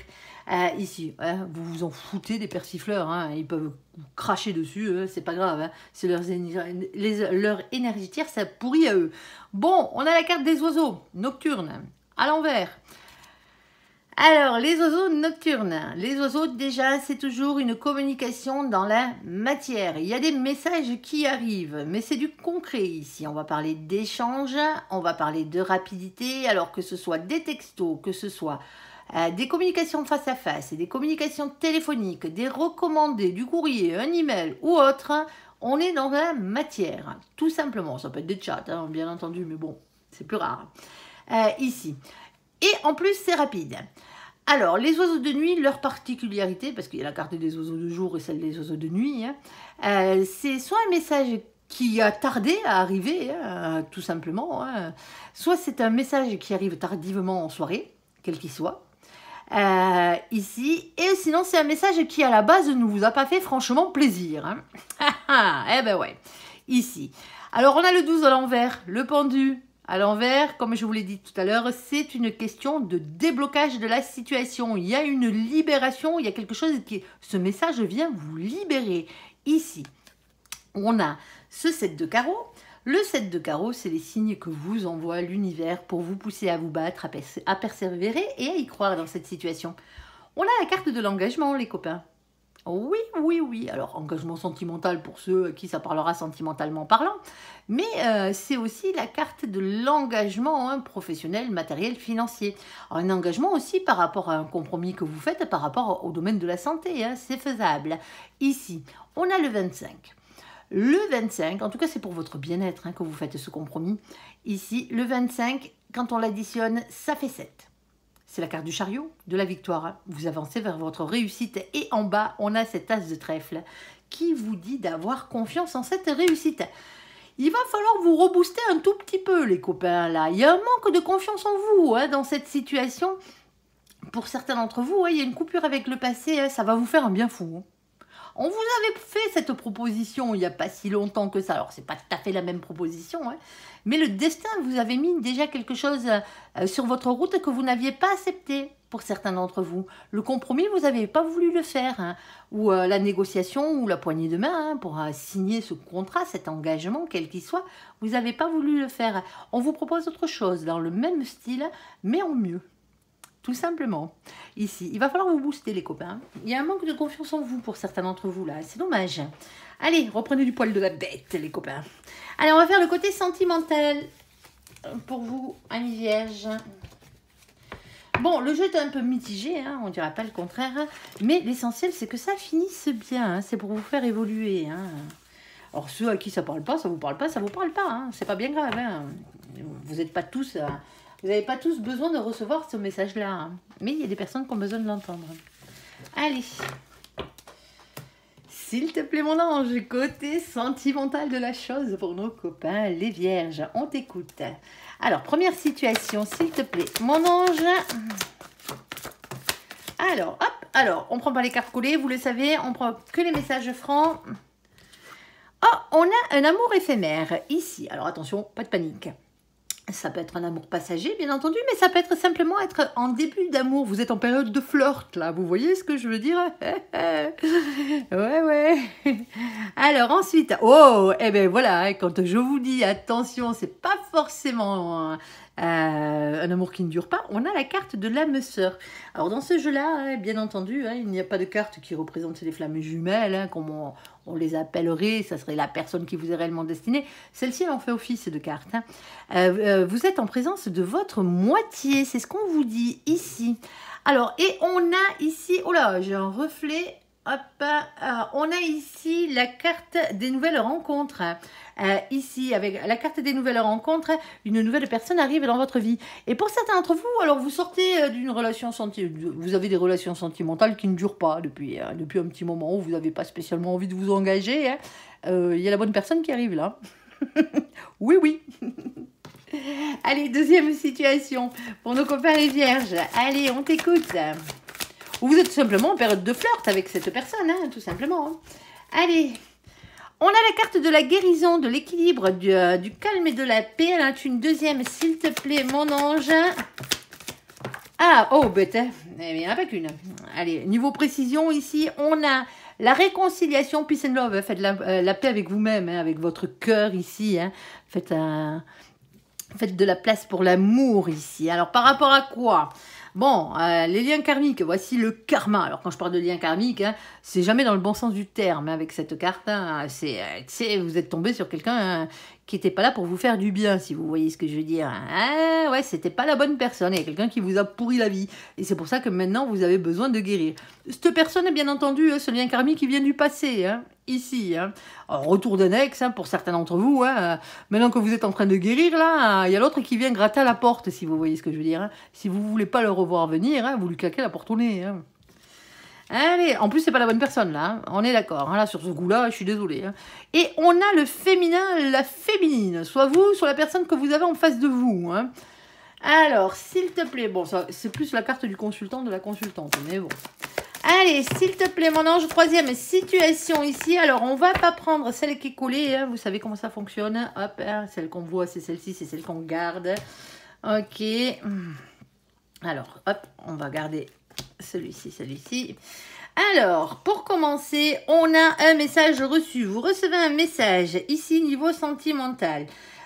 Ici, hein, vous vous en foutez des persifleurs, hein, ils peuvent vous cracher dessus, c'est pas grave, hein, c'est leur énergie tierce, ça pourrit à eux. Bon, on a la carte des oiseaux, nocturnes, à l'envers. Alors, les oiseaux nocturnes. Les oiseaux, déjà, c'est toujours une communication dans la matière. Il y a des messages qui arrivent, mais c'est du concret ici. On va parler d'échange, on va parler de rapidité, alors que ce soit des textos, que ce soit des communications face à face, des communications téléphoniques, des recommandés, du courrier, un email ou autre. On est dans la matière, tout simplement. Ça peut être des chats, hein, bien entendu, mais bon, c'est plus rare. Ici. Et en plus, c'est rapide. Alors, les oiseaux de nuit, leur particularité, parce qu'il y a la carte des oiseaux de jour et celle des oiseaux de nuit, hein, c'est soit un message qui a tardé à arriver, hein, tout simplement, hein, soit c'est un message qui arrive tardivement en soirée, quel qu'il soit, ici, et sinon c'est un message qui à la base ne vous a pas fait franchement plaisir. Hein. Eh ben ouais, ici. Alors, on a le 12 à l'envers, le pendu. À l'envers, comme je vous l'ai dit tout à l'heure, c'est une question de déblocage de la situation. Il y a une libération, il y a quelque chose qui... Ce message vient vous libérer. Ici, on a ce 7 de carreau. Le 7 de carreau, c'est les signes que vous envoie l'univers pour vous pousser à vous battre, à persévérer et à y croire dans cette situation. On a la carte de l'engagement, les copains. Oui, oui, oui. Alors, engagement sentimental pour ceux à qui ça parlera sentimentalement parlant. Mais c'est aussi la carte de l'engagement professionnel, matériel, financier. Alors, un engagement aussi par rapport à un compromis que vous faites par rapport au domaine de la santé. C'est faisable. Ici, on a le 25. Le 25, en tout cas c'est pour votre bien-être que vous faites ce compromis. Ici, le 25, quand on l'additionne, ça fait 7. C'est la carte du chariot, de la victoire. Vous avancez vers votre réussite. Et en bas, on a cet as de trèfle qui vous dit d'avoir confiance en cette réussite. Il va falloir vous rebooster un tout petit peu, les copains, là. Il y a un manque de confiance en vous dans cette situation. Pour certains d'entre vous, il y a une coupure avec le passé. Ça va vous faire un bien fou. On vous avait fait cette proposition il n'y a pas si longtemps que ça. Alors, ce n'est pas tout à fait la même proposition, mais le destin vous avait mis déjà quelque chose sur votre route que vous n'aviez pas accepté pour certains d'entre vous. Le compromis, vous n'avez pas voulu le faire, ou la négociation, ou la poignée de main pour signer ce contrat, cet engagement, quel qu'il soit, vous n'avez pas voulu le faire. On vous propose autre chose dans le même style, mais en mieux. Tout simplement. Ici, il va falloir vous booster, les copains. Il y a un manque de confiance en vous pour certains d'entre vous, là. C'est dommage. Allez, reprenez du poil de la bête, les copains. Allez, on va faire le côté sentimental pour vous, amis vierges. Bon, le jeu est un peu mitigé, on ne dira pas le contraire. Mais l'essentiel, c'est que ça finisse bien. C'est pour vous faire évoluer. Alors, ceux à qui ça ne parle pas, ça ne vous parle pas, ça ne vous parle pas. C'est pas bien grave. Vous n'êtes pas tous... Vous n'avez pas tous besoin de recevoir ce message-là. Mais il y a des personnes qui ont besoin de l'entendre. Allez. S'il te plaît, mon ange, côté sentimental de la chose pour nos copains, les vierges. On t'écoute. Alors, première situation, s'il te plaît, mon ange. Alors, hop. Alors, on ne prend pas les cartes collées, vous le savez. On prend que les messages francs. Oh, on a un amour éphémère ici. Alors, attention, pas de panique. Ça peut être un amour passager, bien entendu, mais ça peut être simplement être en début d'amour. Vous êtes en période de flirt, là. Vous voyez ce que je veux dire? Ouais. Alors, ensuite, eh ben voilà, quand je vous dis, attention, c'est pas forcément un amour qui ne dure pas. On a la carte de l'âme sœur. Alors, dans ce jeu-là, bien entendu, il n'y a pas de carte qui représente les flammes jumelles, comme on les appellerait, ça serait la personne qui vous est réellement destinée. Celle-ci, elle en fait office de carte. Vous êtes en présence de votre moitié, c'est ce qu'on vous dit ici. Alors, et on a ici, oh là, j'ai un reflet, hop, on a ici la carte des nouvelles rencontres. Ici, avec la carte des nouvelles rencontres, une nouvelle personne arrive dans votre vie. Et pour certains d'entre vous, alors vous sortez d'une relation sentimentale, vous avez des relations sentimentales qui ne durent pas depuis un petit moment, où vous n'avez pas spécialement envie de vous engager. Il y a la bonne personne qui arrive là. Oui. Allez, deuxième situation pour nos copains les vierges. Allez, on t'écoute. Ou vous êtes tout simplement en période de flirt avec cette personne, tout simplement. Allez. On a la carte de la guérison, de l'équilibre, du calme et de la paix. Elle a une deuxième, s'il te plaît, mon ange. Ah, oh, bête, il n'y en a pas qu'une. Allez, niveau précision, ici, on a la réconciliation, peace and love. Faites la paix avec vous-même, avec votre cœur ici. Faites de la place pour l'amour ici. Alors, par rapport à quoi ? Bon, les liens karmiques, voici le karma. Alors, quand je parle de liens karmiques, c'est jamais dans le bon sens du terme avec cette carte. Vous êtes tombé sur quelqu'un qui n'était pas là pour vous faire du bien, si vous voyez ce que je veux dire. Ouais, c'était pas la bonne personne. Il y a quelqu'un qui vous a pourri la vie. Et c'est pour ça que maintenant, vous avez besoin de guérir. Cette personne, bien entendu, ce lien karmique qui vient du passé, ici. Alors, retour d'annexe, pour certains d'entre vous. Maintenant que vous êtes en train de guérir, là, il y a l'autre qui vient gratter à la porte, si vous voyez ce que je veux dire. Si vous voulez pas le revoir venir, vous lui claquez la porte au nez. Allez, en plus, c'est pas la bonne personne, là. On est d'accord. Là, sur ce coup-là, je suis désolée. Et on a le féminin, la féminine. Soit vous, soit la personne que vous avez en face de vous. Alors, s'il te plaît. Bon, ça, c'est plus la carte du consultant, de la consultante. Mais bon. Allez, s'il te plaît, mon ange. Troisième situation ici. Alors, on va pas prendre celle qui est collée. Vous savez comment ça fonctionne. Hop, celle qu'on voit, c'est celle-ci. C'est celle qu'on garde. Ok. Alors, hop, on va garder celui-ci. Alors, pour commencer, on a un message reçu. Vous recevez un message ici, niveau sentimental.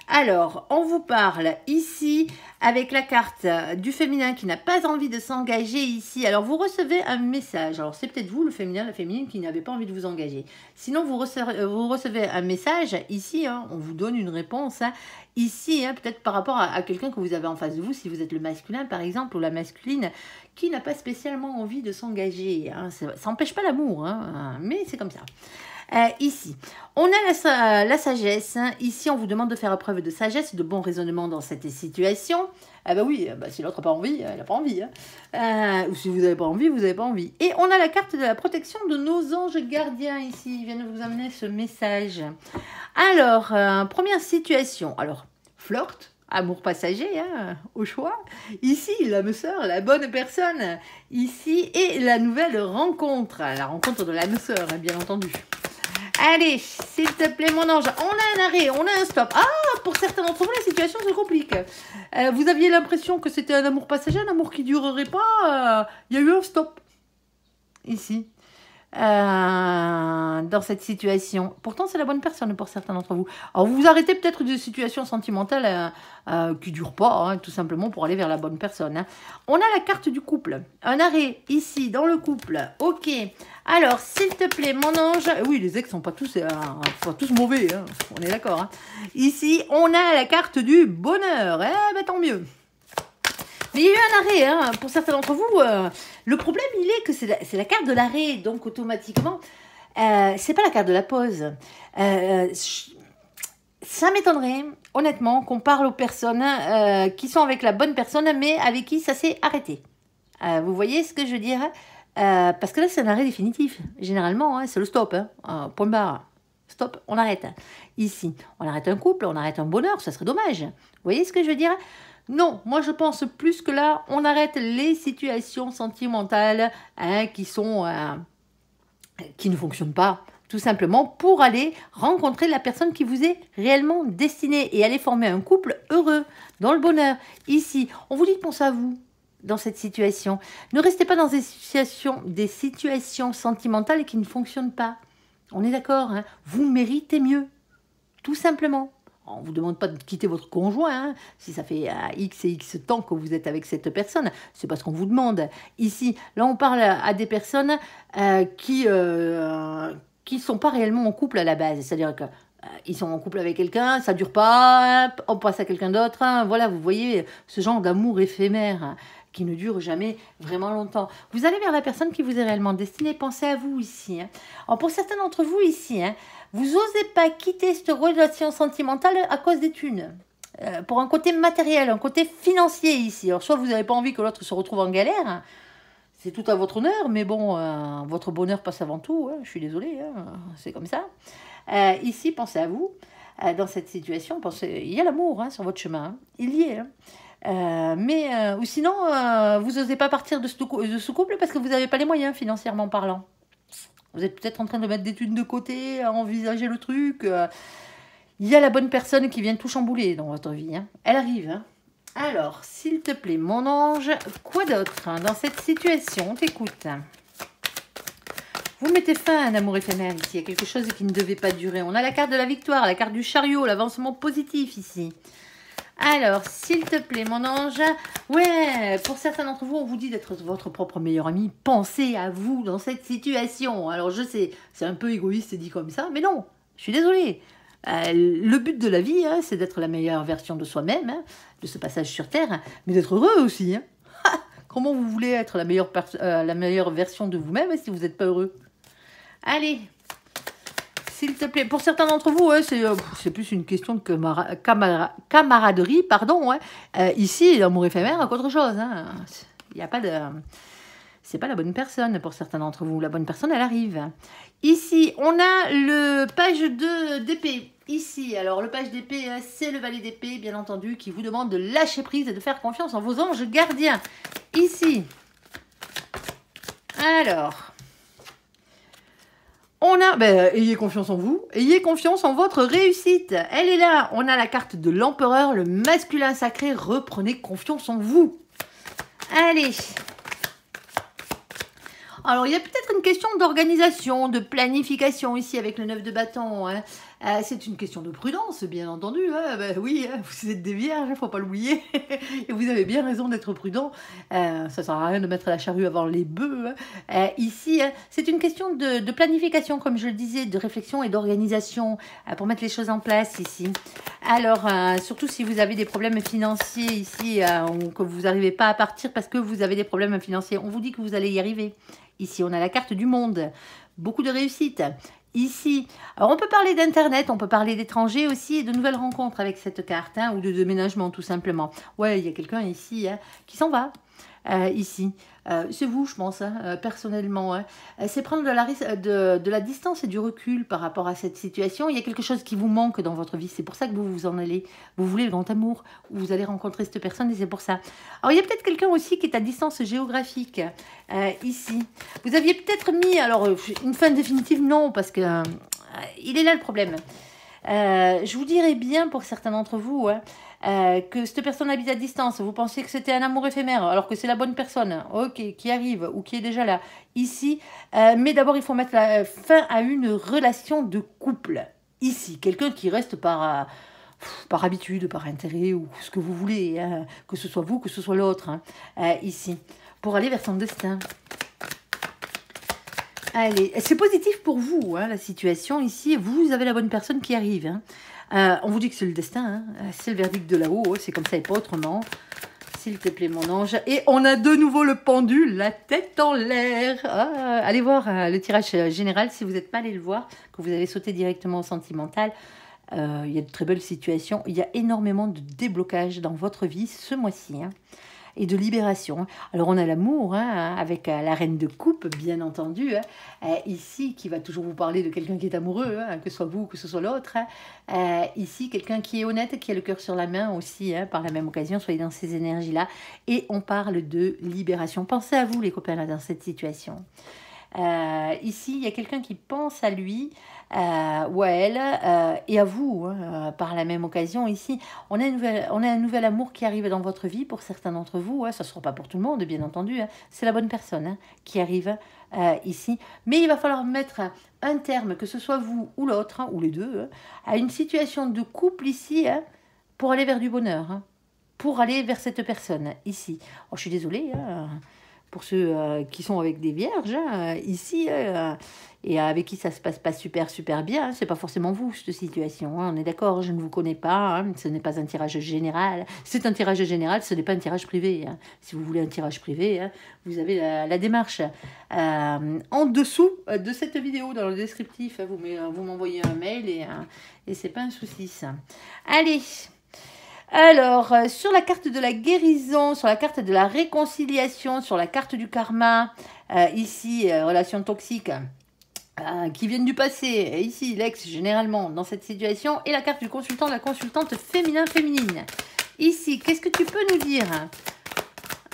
Alors, on vous parle ici avec la carte du féminin qui n'a pas envie de s'engager ici. Alors, vous recevez un message. Alors, c'est peut-être vous, le féminin, la féminine, qui n'avez pas envie de vous engager. Sinon, vous recevez un message ici. Hein, on vous donne une réponse. Hein, ici, hein, peut-être par rapport à quelqu'un que vous avez en face de vous, si vous êtes le masculin, par exemple, ou la masculine, qui n'a pas spécialement envie de s'engager. Hein, ça n'empêche pas l'amour, hein, mais c'est comme ça. Ici, on a la sagesse. Hein. Ici, on vous demande de faire preuve de sagesse, de bon raisonnement dans cette situation. Ah bah oui, bah si l'autre n'a pas envie, elle n'a pas envie. Hein. Ou si vous n'avez pas envie, vous n'avez pas envie. Et on a la carte de la protection de nos anges gardiens ici. Ils viennent vous amener ce message. Alors, première situation. Alors, flirt. Amour passager, hein, au choix. Ici, l'âme sœur, la bonne personne. Ici, et la nouvelle rencontre. La rencontre de l'âme sœur, hein, bien entendu. Allez, s'il te plaît, mon ange. On a un arrêt, on a un stop. Ah, pour certains d'entre vous, la situation se complique. Vous aviez l'impression que c'était un amour passager, un amour qui ne durerait pas. Il y a eu un stop. Ici. Dans cette situation. Pourtant, c'est la bonne personne pour certains d'entre vous. Alors, vous vous arrêtez peut-être de situations sentimentales qui ne durent pas, hein, tout simplement pour aller vers la bonne personne. Hein. On a la carte du couple. Un arrêt ici, dans le couple. Ok. Alors, s'il te plaît, mon ange... Oui, les ex ne sont pas tous mauvais, hein, on est d'accord. Hein. Ici, on a la carte du bonheur. Eh ben, tant mieux. Mais il y a eu un arrêt, hein, pour certains d'entre vous. Le problème, il est que c'est la carte de l'arrêt. Donc, automatiquement, c'est pas la carte de la pause. Ça m'étonnerait, honnêtement, qu'on parle aux personnes qui sont avec la bonne personne, mais avec qui ça s'est arrêté. Vous voyez ce que je veux dire? Parce que là, c'est un arrêt définitif. Généralement, hein, c'est le stop. Hein, point barre. Stop, on arrête. Ici, on arrête un couple, on arrête un bonheur. Ça serait dommage. Vous voyez ce que je veux dire? Non, moi je pense plus que là, on arrête les situations sentimentales hein, qui ne fonctionnent pas, tout simplement pour aller rencontrer la personne qui vous est réellement destinée et aller former un couple heureux, dans le bonheur. Ici, on vous dit de penser à vous dans cette situation. Ne restez pas dans des situations sentimentales qui ne fonctionnent pas. On est d'accord, hein, vous méritez mieux, tout simplement. On ne vous demande pas de quitter votre conjoint, hein, si ça fait X et X temps que vous êtes avec cette personne. C'est pas ce qu'on vous demande. Ici, là, on parle à des personnes qui sont pas réellement en couple à la base. C'est-à-dire que ils sont en couple avec quelqu'un, ça dure pas, on passe à quelqu'un d'autre. Hein, voilà, vous voyez ce genre d'amour éphémère hein, qui ne dure jamais vraiment longtemps. Vous allez vers la personne qui vous est réellement destinée. Pensez à vous ici. Hein. Alors, pour certains d'entre vous ici, hein, vous n'osez pas quitter cette relation sentimentale à cause des thunes. Pour un côté matériel, un côté financier ici. Alors, soit vous n'avez pas envie que l'autre se retrouve en galère, hein, c'est tout à votre honneur, mais bon, votre bonheur passe avant tout. Hein, je suis désolée, hein, c'est comme ça. Ici, pensez à vous. Dans cette situation, il y a l'amour hein, sur votre chemin. Hein, il y est. Hein. Ou sinon, vous n'osez pas partir de ce couple parce que vous n'avez pas les moyens financièrement parlant. Vous êtes peut-être en train de mettre des thunes de côté, à envisager le truc. Il y a la bonne personne qui vient tout chambouler dans votre vie. Hein. Elle arrive. Hein. Alors, s'il te plaît, mon ange, quoi d'autre hein, dans cette situation? On t'écoute. Vous mettez fin à un amour éphémère ici. Il y a quelque chose qui ne devait pas durer. On a la carte de la victoire, la carte du chariot, l'avancement positif ici. Alors, s'il te plaît, mon ange, ouais, pour certains d'entre vous, on vous dit d'être votre propre meilleur ami. Pensez à vous dans cette situation. Alors, je sais, c'est un peu égoïste dit comme ça, mais non, je suis désolée. Le but de la vie, hein, c'est d'être la meilleure version de soi-même, hein, de ce passage sur Terre, hein, mais d'être heureux aussi. Hein. Comment vous voulez être la meilleure version de vous-même si vous n'êtes pas heureux? Allez, s'il te plaît. Pour certains d'entre vous, ouais, c'est plus une question de camaraderie, pardon. Ouais. Ici, l'amour éphémère, qu'autre chose. Hein. Il n'y a pas de... C'est pas la bonne personne pour certains d'entre vous. La bonne personne, elle arrive. Ici, on a le page d'épée. Ici, alors le page d'épée, c'est le valet d'épée, bien entendu, qui vous demande de lâcher prise et de faire confiance en vos anges gardiens. Ici. Alors... On a, ayez confiance en vous, ayez confiance en votre réussite. Elle est là. On a la carte de l'empereur, le masculin sacré. Reprenez confiance en vous. Allez. Alors, il y a peut-être une question d'organisation, de planification ici avec le 9 de bâton. Hein. C'est une question de prudence, bien entendu. Hein. Ben, oui, hein, vous êtes des vierges, il ne faut pas l'oublier. Et vous avez bien raison d'être prudent. Ça ne sert à rien de mettre la charrue avant les bœufs. Hein. Ici, hein, c'est une question de planification, comme je le disais, de réflexion et d'organisation pour mettre les choses en place ici. Alors, surtout si vous avez des problèmes financiers ici, ou que vous n'arrivez pas à partir parce que vous avez des problèmes financiers, on vous dit que vous allez y arriver. Ici, on a la carte du monde. Beaucoup de réussite. Ici, alors on peut parler d'Internet, on peut parler d'étrangers aussi et de nouvelles rencontres avec cette carte, hein, ou de déménagement tout simplement. Ouais, il y a quelqu'un ici hein, qui s'en va. Ici. C'est vous, je pense, hein, personnellement. Hein. C'est prendre de la distance et du recul par rapport à cette situation. Il y a quelque chose qui vous manque dans votre vie. C'est pour ça que vous vous en allez. Vous voulez le grand amour. Vous allez rencontrer cette personne et c'est pour ça. Alors, il y a peut-être quelqu'un aussi qui est à distance géographique. Ici. Vous aviez peut-être mis, alors, une fin définitive, non, parce que il est là le problème. Je vous dirais bien pour certains d'entre vous hein, que cette personne habite à distance. Vous pensiez que c'était un amour éphémère alors que c'est la bonne personne qui arrive ou qui est déjà là ici. Mais d'abord, il faut mettre fin à une relation de couple ici. Quelqu'un qui reste par habitude, par intérêt ou ce que vous voulez. Hein, que ce soit vous, que ce soit l'autre. Hein, ici. Pour aller vers son destin. Allez, c'est positif pour vous, hein, la situation ici. Vous avez la bonne personne qui arrive. Hein. On vous dit que c'est le destin, hein. C'est le verdict de là-haut. C'est comme ça et pas autrement. S'il te plaît, mon ange. Et on a de nouveau le pendule, la tête en l'air. Allez voir le tirage général si vous n'êtes pas allé le voir, que vous avez sauté directement au sentimental. Il y a de très belles situations. Il y a énormément de déblocage dans votre vie ce mois-ci. Hein. Et de libération. Alors on a l'amour hein, avec la reine de coupe, bien entendu, hein, ici qui va toujours vous parler de quelqu'un qui est amoureux, hein, que ce soit vous, que ce soit l'autre. Hein, ici, quelqu'un qui est honnête, qui a le cœur sur la main aussi, hein, par la même occasion, soyez dans ces énergies-là. Et on parle de libération. Pensez à vous les copains là dans cette situation. Ici, il y a quelqu'un qui pense à lui ou à elle et à vous hein, par la même occasion. Ici, on a un nouvel amour qui arrive dans votre vie pour certains d'entre vous. Hein, ça ne sera pas pour tout le monde, bien entendu. Hein, c'est la bonne personne hein, qui arrive ici. Mais il va falloir mettre un terme, que ce soit vous ou l'autre, hein, ou les deux, hein, à une situation de couple ici hein, pour aller vers du bonheur. Hein, pour aller vers cette personne ici. Oh, je suis désolée. Hein, pour ceux qui sont avec des vierges, hein, ici, et avec qui ça se passe pas super bien, c'est pas forcément vous, cette situation, hein, on est d'accord, je ne vous connais pas, hein, ce n'est pas un tirage général, c'est un tirage général, ce n'est pas un tirage privé, hein. Si vous voulez un tirage privé, hein, vous avez la démarche en dessous de cette vidéo, dans le descriptif, hein, vous m'envoyez un mail et c'est pas un souci, ça. Allez. Alors, sur la carte de la guérison, sur la carte de la réconciliation, sur la carte du karma, ici, relation toxique, qui viennent du passé, et ici, l'ex, généralement, dans cette situation, et la carte du consultant, de la consultante féminine. Ici, qu'est-ce que tu peux nous dire?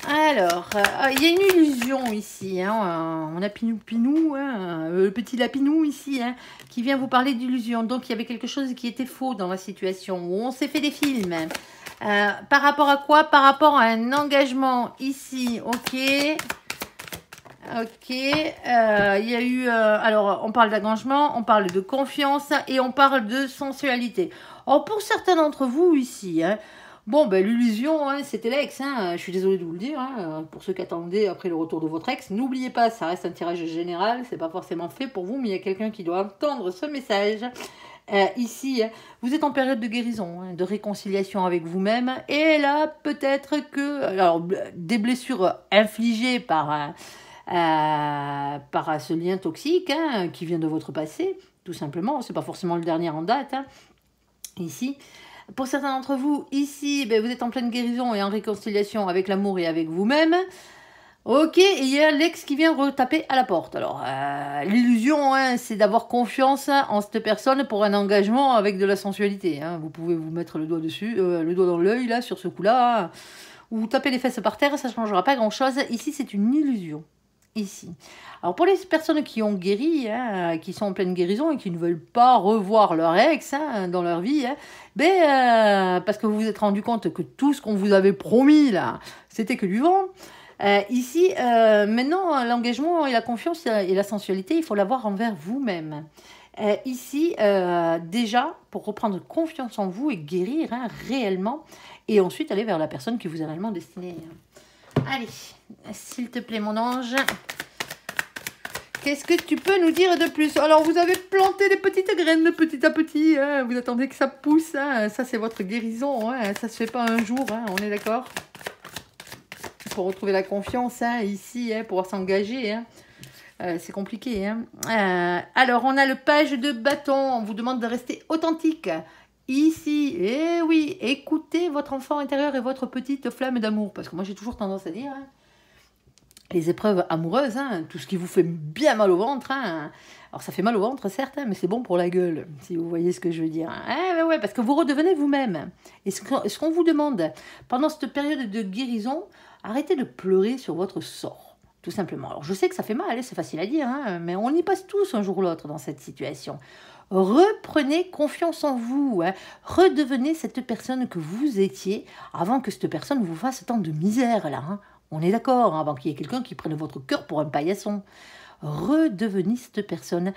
Alors, il y a une illusion ici, hein, on a Pinou, hein, le petit Lapinou ici, hein, qui vient vous parler d'illusion. Donc, il y avait quelque chose qui était faux dans la situation, où on s'est fait des films. Par rapport à quoi? Par rapport à un engagement ici, ok. Ok, il y a eu, alors on parle d'engagement, on parle de confiance et on parle de sensualité. Alors, pour certains d'entre vous ici, hein, bon, ben, l'illusion, hein, c'était l'ex, hein, je suis désolée de vous le dire, hein, pour ceux qui attendaient après le retour de votre ex, n'oubliez pas, ça reste un tirage général, c'est pas forcément fait pour vous, mais il y a quelqu'un qui doit entendre ce message. Ici, vous êtes en période de guérison, hein, de réconciliation avec vous-même, et là, peut-être que, alors, des blessures infligées par ce lien toxique, hein, qui vient de votre passé, tout simplement, c'est pas forcément le dernier en date, hein, ici. Pour certains d'entre vous, ici, ben, vous êtes en pleine guérison et en réconciliation avec l'amour et avec vous-même. Ok, et il y a l'ex qui vient retaper à la porte. Alors, l'illusion, hein, c'est d'avoir confiance en cette personne pour un engagement avec de la sensualité. Hein. Vous pouvez vous mettre le doigt dessus, le doigt dans l'œil, là, sur ce coup-là, hein, ou taper les fesses par terre, ça ne changera pas grand-chose. Ici, c'est une illusion. Ici. Alors pour les personnes qui ont guéri, hein, qui sont en pleine guérison et qui ne veulent pas revoir leur ex hein, dans leur vie, hein, parce que vous vous êtes rendu compte que tout ce qu'on vous avait promis là, c'était que du vent, Ici, maintenant, l'engagement et la confiance et la sensualité, il faut l'avoir envers vous-même. Ici, déjà, pour reprendre confiance en vous et guérir réellement, et ensuite aller vers la personne qui vous est réellement destinée. Allez, s'il te plaît, mon ange, qu'est-ce que tu peux nous dire de plus? Alors, vous avez planté des petites graines petit à petit, hein, vous attendez que ça pousse, hein, ça c'est votre guérison, hein, ça se fait pas un jour, hein, on est d'accord? Pour retrouver la confiance, hein, ici, hein, pouvoir s'engager, hein. C'est compliqué. Hein. Alors, on a le page de bâton. On vous demande de rester authentique. Ici, eh oui, écoutez votre enfant intérieur et votre petite flamme d'amour. Parce que moi, j'ai toujours tendance à dire, hein, les épreuves amoureuses, hein, tout ce qui vous fait bien mal au ventre. Hein. Alors, ça fait mal au ventre, certes, hein, mais c'est bon pour la gueule, si vous voyez ce que je veux dire. Ouais, parce que vous redevenez vous-même. Et ce qu'on vous demande, pendant cette période de guérison, arrêtez de pleurer sur votre sort. Tout simplement. Alors, je sais que ça fait mal, c'est facile à dire, hein, mais on y passe tous un jour ou l'autre dans cette situation. Reprenez confiance en vous. Hein. Redevenez cette personne que vous étiez avant que cette personne vous fasse tant de misère, là. Hein. On est d'accord, hein, avant qu'il y ait quelqu'un qui prenne votre cœur pour un paillasson. Redevenez cette personne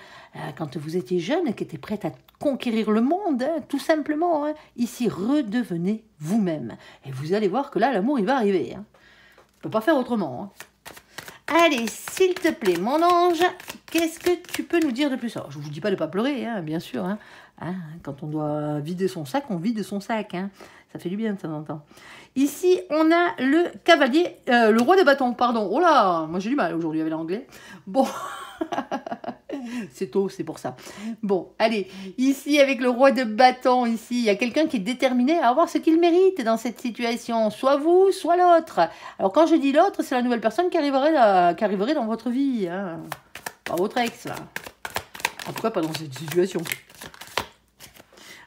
quand vous étiez jeune et qui était prête à conquérir le monde, hein, tout simplement. Hein. Ici, redevenez vous-même. Et vous allez voir que là, l'amour, il va arriver. Hein. On ne peut pas faire autrement. Hein. Allez, s'il te plaît, mon ange, qu'est-ce que tu peux nous dire de plus? Alors, je ne vous dis pas de ne pas pleurer, hein, bien sûr. Hein. Quand on doit vider son sac, on vide son sac. Hein. Ça fait du bien de temps en temps. Ici, on a le cavalier, le roi des bâtons, pardon. Oh là, moi j'ai du mal aujourd'hui avec l'anglais. Bon, c'est tôt, c'est pour ça. Bon, allez, ici avec le roi de bâtons, ici, il y a quelqu'un qui est déterminé à avoir ce qu'il mérite dans cette situation. Soit vous, soit l'autre. Alors quand je dis l'autre, c'est la nouvelle personne qui arriverait dans votre vie. Hein. Pas votre ex, là. En tout cas, pas dans cette situation.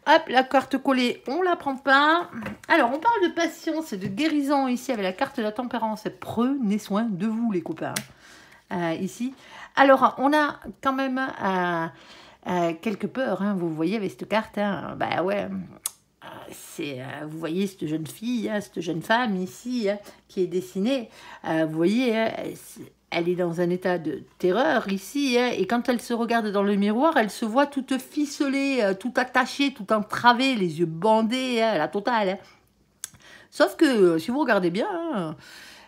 Hop, la carte collée, on la prend pas. Alors, on parle de patience et de guérison ici avec la carte de la tempérance. Prenez soin de vous, les copains. Ici. Alors, on a quand même quelques peurs, hein, vous voyez, avec cette carte. Hein. Bah ouais, vous voyez cette jeune fille, hein, cette jeune femme ici, hein, qui est dessinée. Vous voyez, hein, elle est dans un état de terreur ici, hein, et quand elle se regarde dans le miroir, elle se voit toute ficelée, toute attachée, toute entravée, les yeux bandés, hein, la totale. Hein. Sauf que, si vous regardez bien, hein,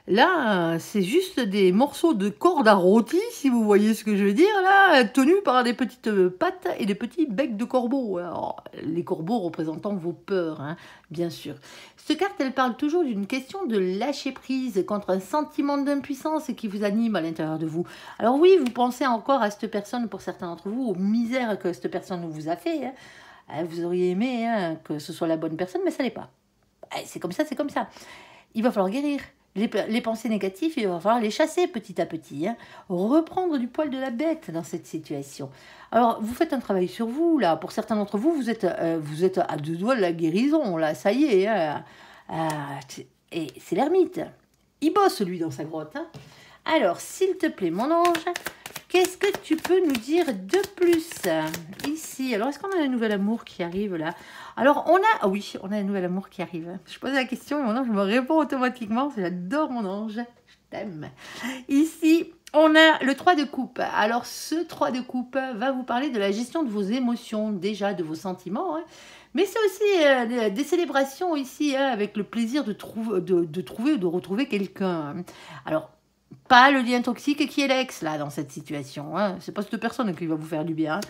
là, c'est juste des morceaux de corde à rôti, si vous voyez ce que je veux dire, là, tenus par des petites pattes et des petits becs de corbeaux. Alors, les corbeaux représentant vos peurs, hein, bien sûr. Cette carte, elle parle toujours d'une question de lâcher prise contre un sentiment d'impuissance qui vous anime à l'intérieur de vous. Alors oui, vous pensez encore à cette personne, pour certains d'entre vous, aux misères que cette personne vous a fait. Hein. Vous auriez aimé hein, que ce soit la bonne personne, mais ça n'est pas. C'est comme ça, c'est comme ça. Il va falloir guérir. Les pensées négatives, il va falloir les chasser petit à petit. Hein. Reprendre du poil de la bête dans cette situation. Alors, vous faites un travail sur vous, là. Pour certains d'entre vous, vous êtes à 2 doigts de la guérison, là. Ça y est. Hein. Et c'est l'ermite. Il bosse, lui, dans sa grotte. Hein. Alors, s'il te plaît, mon ange, qu'est-ce que tu peux nous dire de plus ici? Alors, est-ce qu'on a un nouvel amour qui arrive, là? Alors, oui, on a un nouvel amour qui arrive. Je pose la question et mon ange me répond automatiquement. J'adore mon ange. Je t'aime. Ici, on a le 3 de coupe. Alors, ce 3 de coupe va vous parler de la gestion de vos émotions, déjà, de vos sentiments. Hein. Mais c'est aussi des célébrations ici, hein, avec le plaisir de trouver ou de retrouver quelqu'un. Alors, pas le lien toxique qui est l'ex, là, dans cette situation. Hein. C'est pas cette personne qui va vous faire du bien. Hein.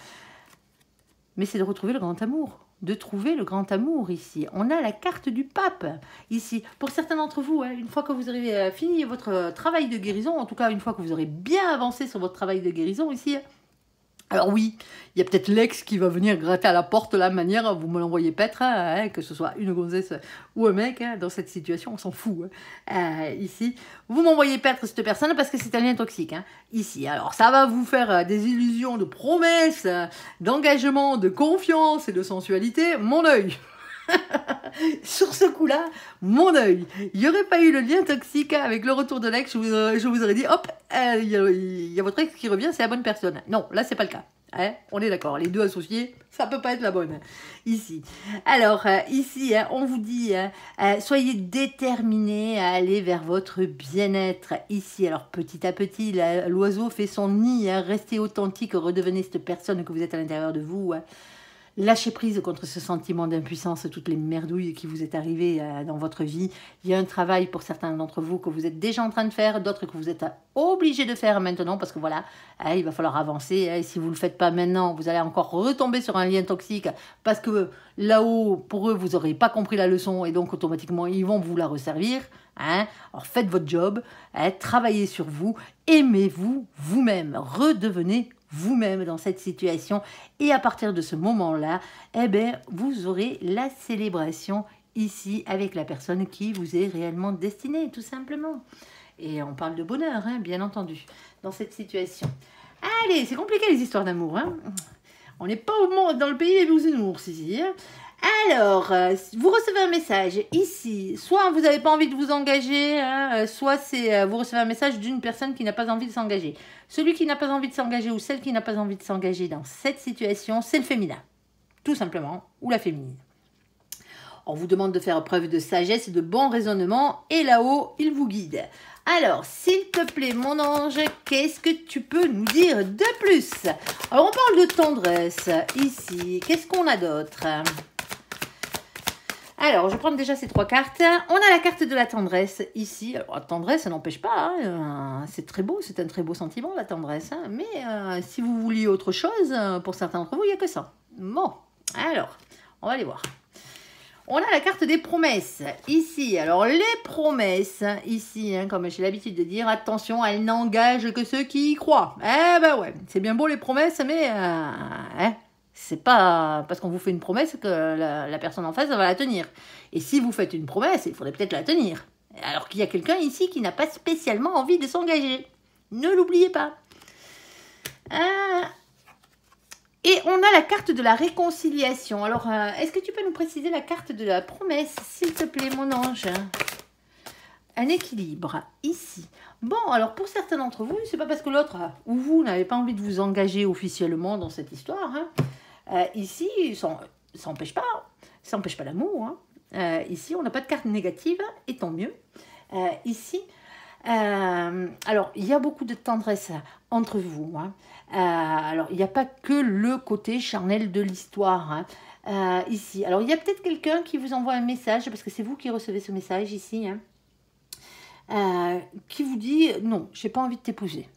Mais c'est de retrouver le grand amour. De trouver le grand amour ici. On a la carte du pape ici. Pour certains d'entre vous, hein, une fois que vous aurez fini votre travail de guérison, en tout cas une fois que vous aurez bien avancé sur votre travail de guérison ici, alors oui, il y a peut-être l'ex qui va venir gratter à la porte la manière, vous me l'envoyez paître, hein, que ce soit une gonzesse ou un mec, hein, dans cette situation, on s'en fout. Hein. Ici, vous m'envoyez paître cette personne parce que c'est un lien toxique. Hein. Ici, alors ça va vous faire des illusions de promesses, d'engagement, de confiance et de sensualité. Mon œil. Sur ce coup-là, mon œil. Il n'y aurait pas eu le lien toxique avec le retour de l'ex, je vous aurais dit, hop, il y a votre ex qui revient, c'est la bonne personne. Non, là, c'est pas le cas. Hein, on est d'accord, les deux associés, ça peut pas être la bonne, ici. Alors, ici, on vous dit, soyez déterminés à aller vers votre bien-être, ici. Alors, petit à petit, l'oiseau fait son nid, restez authentique, redevenez cette personne que vous êtes à l'intérieur de vous, lâchez prise contre ce sentiment d'impuissance, toutes les merdouilles qui vous est arrivées dans votre vie. Il y a un travail pour certains d'entre vous que vous êtes déjà en train de faire, d'autres que vous êtes obligés de faire maintenant parce que voilà, il va falloir avancer. Et si vous ne le faites pas maintenant, vous allez encore retomber sur un lien toxique parce que là-haut, pour eux, vous n'aurez pas compris la leçon et donc automatiquement, ils vont vous la resservir. Alors faites votre job, travaillez sur vous, aimez-vous vous-même, redevenez vous-même dans cette situation et à partir de ce moment-là, vous aurez la célébration ici avec la personne qui vous est réellement destinée, tout simplement. Et on parle de bonheur, bien entendu, dans cette situation. Allez, c'est compliqué les histoires d'amour. On n'est pas dans le pays des bisounours ici. Alors, vous recevez un message ici, soit vous n'avez pas envie de vous engager, soit vous recevez un message d'une personne qui n'a pas envie de s'engager. Celui qui n'a pas envie de s'engager ou celle qui n'a pas envie de s'engager dans cette situation, c'est le féminin, tout simplement, ou la féminine. On vous demande de faire preuve de sagesse et de bon raisonnement, et là-haut, il vous guide. Alors, s'il te plaît, mon ange, qu'est-ce que tu peux nous dire de plus? Alors, on parle de tendresse, ici. Qu'est-ce qu'on a d'autre? Alors, je prends déjà ces trois cartes. On a la carte de la tendresse ici. Alors, la tendresse, ça n'empêche pas. C'est très beau, c'est un très beau sentiment, la tendresse. Mais si vous vouliez autre chose, pour certains d'entre vous, il n'y a que ça. Bon, alors, on va aller voir. On a la carte des promesses ici. Alors, les promesses ici, comme j'ai l'habitude de dire, attention, elles n'engagent que ceux qui y croient. Ouais, c'est bien beau les promesses, mais... c'est pas parce qu'on vous fait une promesse que la personne en face va la tenir. Et si vous faites une promesse, il faudrait peut-être la tenir. Alors qu'il y a quelqu'un ici qui n'a pas spécialement envie de s'engager. Ne l'oubliez pas. Et on a la carte de la réconciliation. Alors, est-ce que tu peux nous préciser la carte de la promesse, s'il te plaît, mon ange? Un équilibre, ici. Bon, alors pour certains d'entre vous, c'est pas parce que l'autre ou vous n'avez pas envie de vous engager officiellement dans cette histoire. Ici, ça n'empêche pas. Ça n'empêche pas l'amour. Ici, on n'a pas de carte négative, et tant mieux. Ici, alors, il y a beaucoup de tendresse entre vous. Alors, il n'y a pas que le côté charnel de l'histoire. Ici, alors il y a peut-être quelqu'un qui vous envoie un message, parce que c'est vous qui recevez ce message ici, qui vous dit « Non, j'ai pas envie de t'épouser.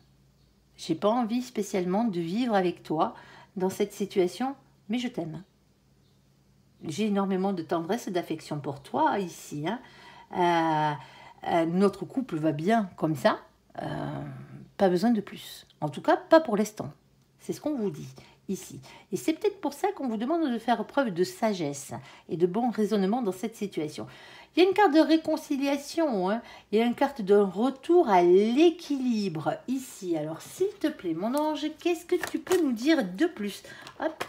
J'ai pas envie spécialement de vivre avec toi dans cette situation, mais je t'aime. J'ai énormément de tendresse et d'affection pour toi ici. Notre couple va bien comme ça. Pas besoin de plus. En tout cas, pas pour l'instant. C'est ce qu'on vous dit ici. Et c'est peut-être pour ça qu'on vous demande de faire preuve de sagesse et de bon raisonnement dans cette situation. Il y a une carte de réconciliation, il y a une carte de retour à l'équilibre ici. Alors, s'il te plaît, mon ange, qu'est-ce que tu peux nous dire de plus? Hop.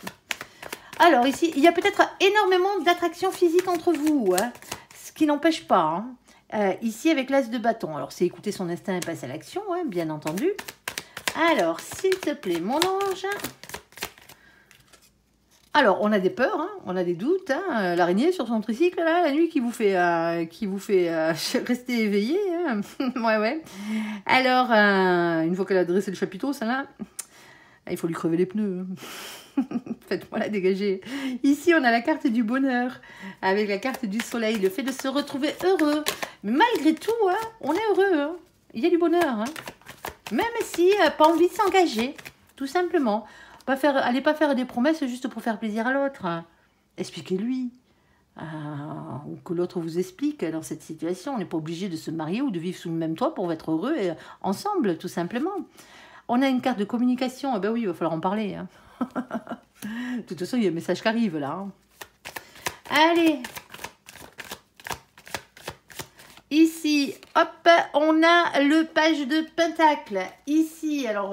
Alors, ici, il y a peut-être énormément d'attraction physique entre vous, ce qui n'empêche pas. Ici, avec l'as de bâton. Alors, c'est écouter son instinct et passer à l'action, bien entendu. Alors, s'il te plaît, mon ange... Alors, on a des peurs, on a des doutes. L'araignée sur son tricycle, là, la nuit, qui vous fait rester éveillé. Ouais. Alors, une fois qu'elle a dressé le chapiteau, ça là, il faut lui crever les pneus. Faites-moi la dégager. Ici, on a la carte du bonheur, avec la carte du soleil, le fait de se retrouver heureux. Mais malgré tout, on est heureux. Il y a du bonheur. Même si, pas envie de s'engager, tout simplement. Allez pas faire des promesses juste pour faire plaisir à l'autre. Expliquez-lui. Ou que l'autre vous explique dans cette situation. On n'est pas obligé de se marier ou de vivre sous le même toit pour être heureux ensemble, tout simplement. On a une carte de communication. Ben oui, il va falloir en parler. De toute façon, il y a un message qui arrive là. Allez. Ici, hop, on a le page de pentacle. Ici, alors,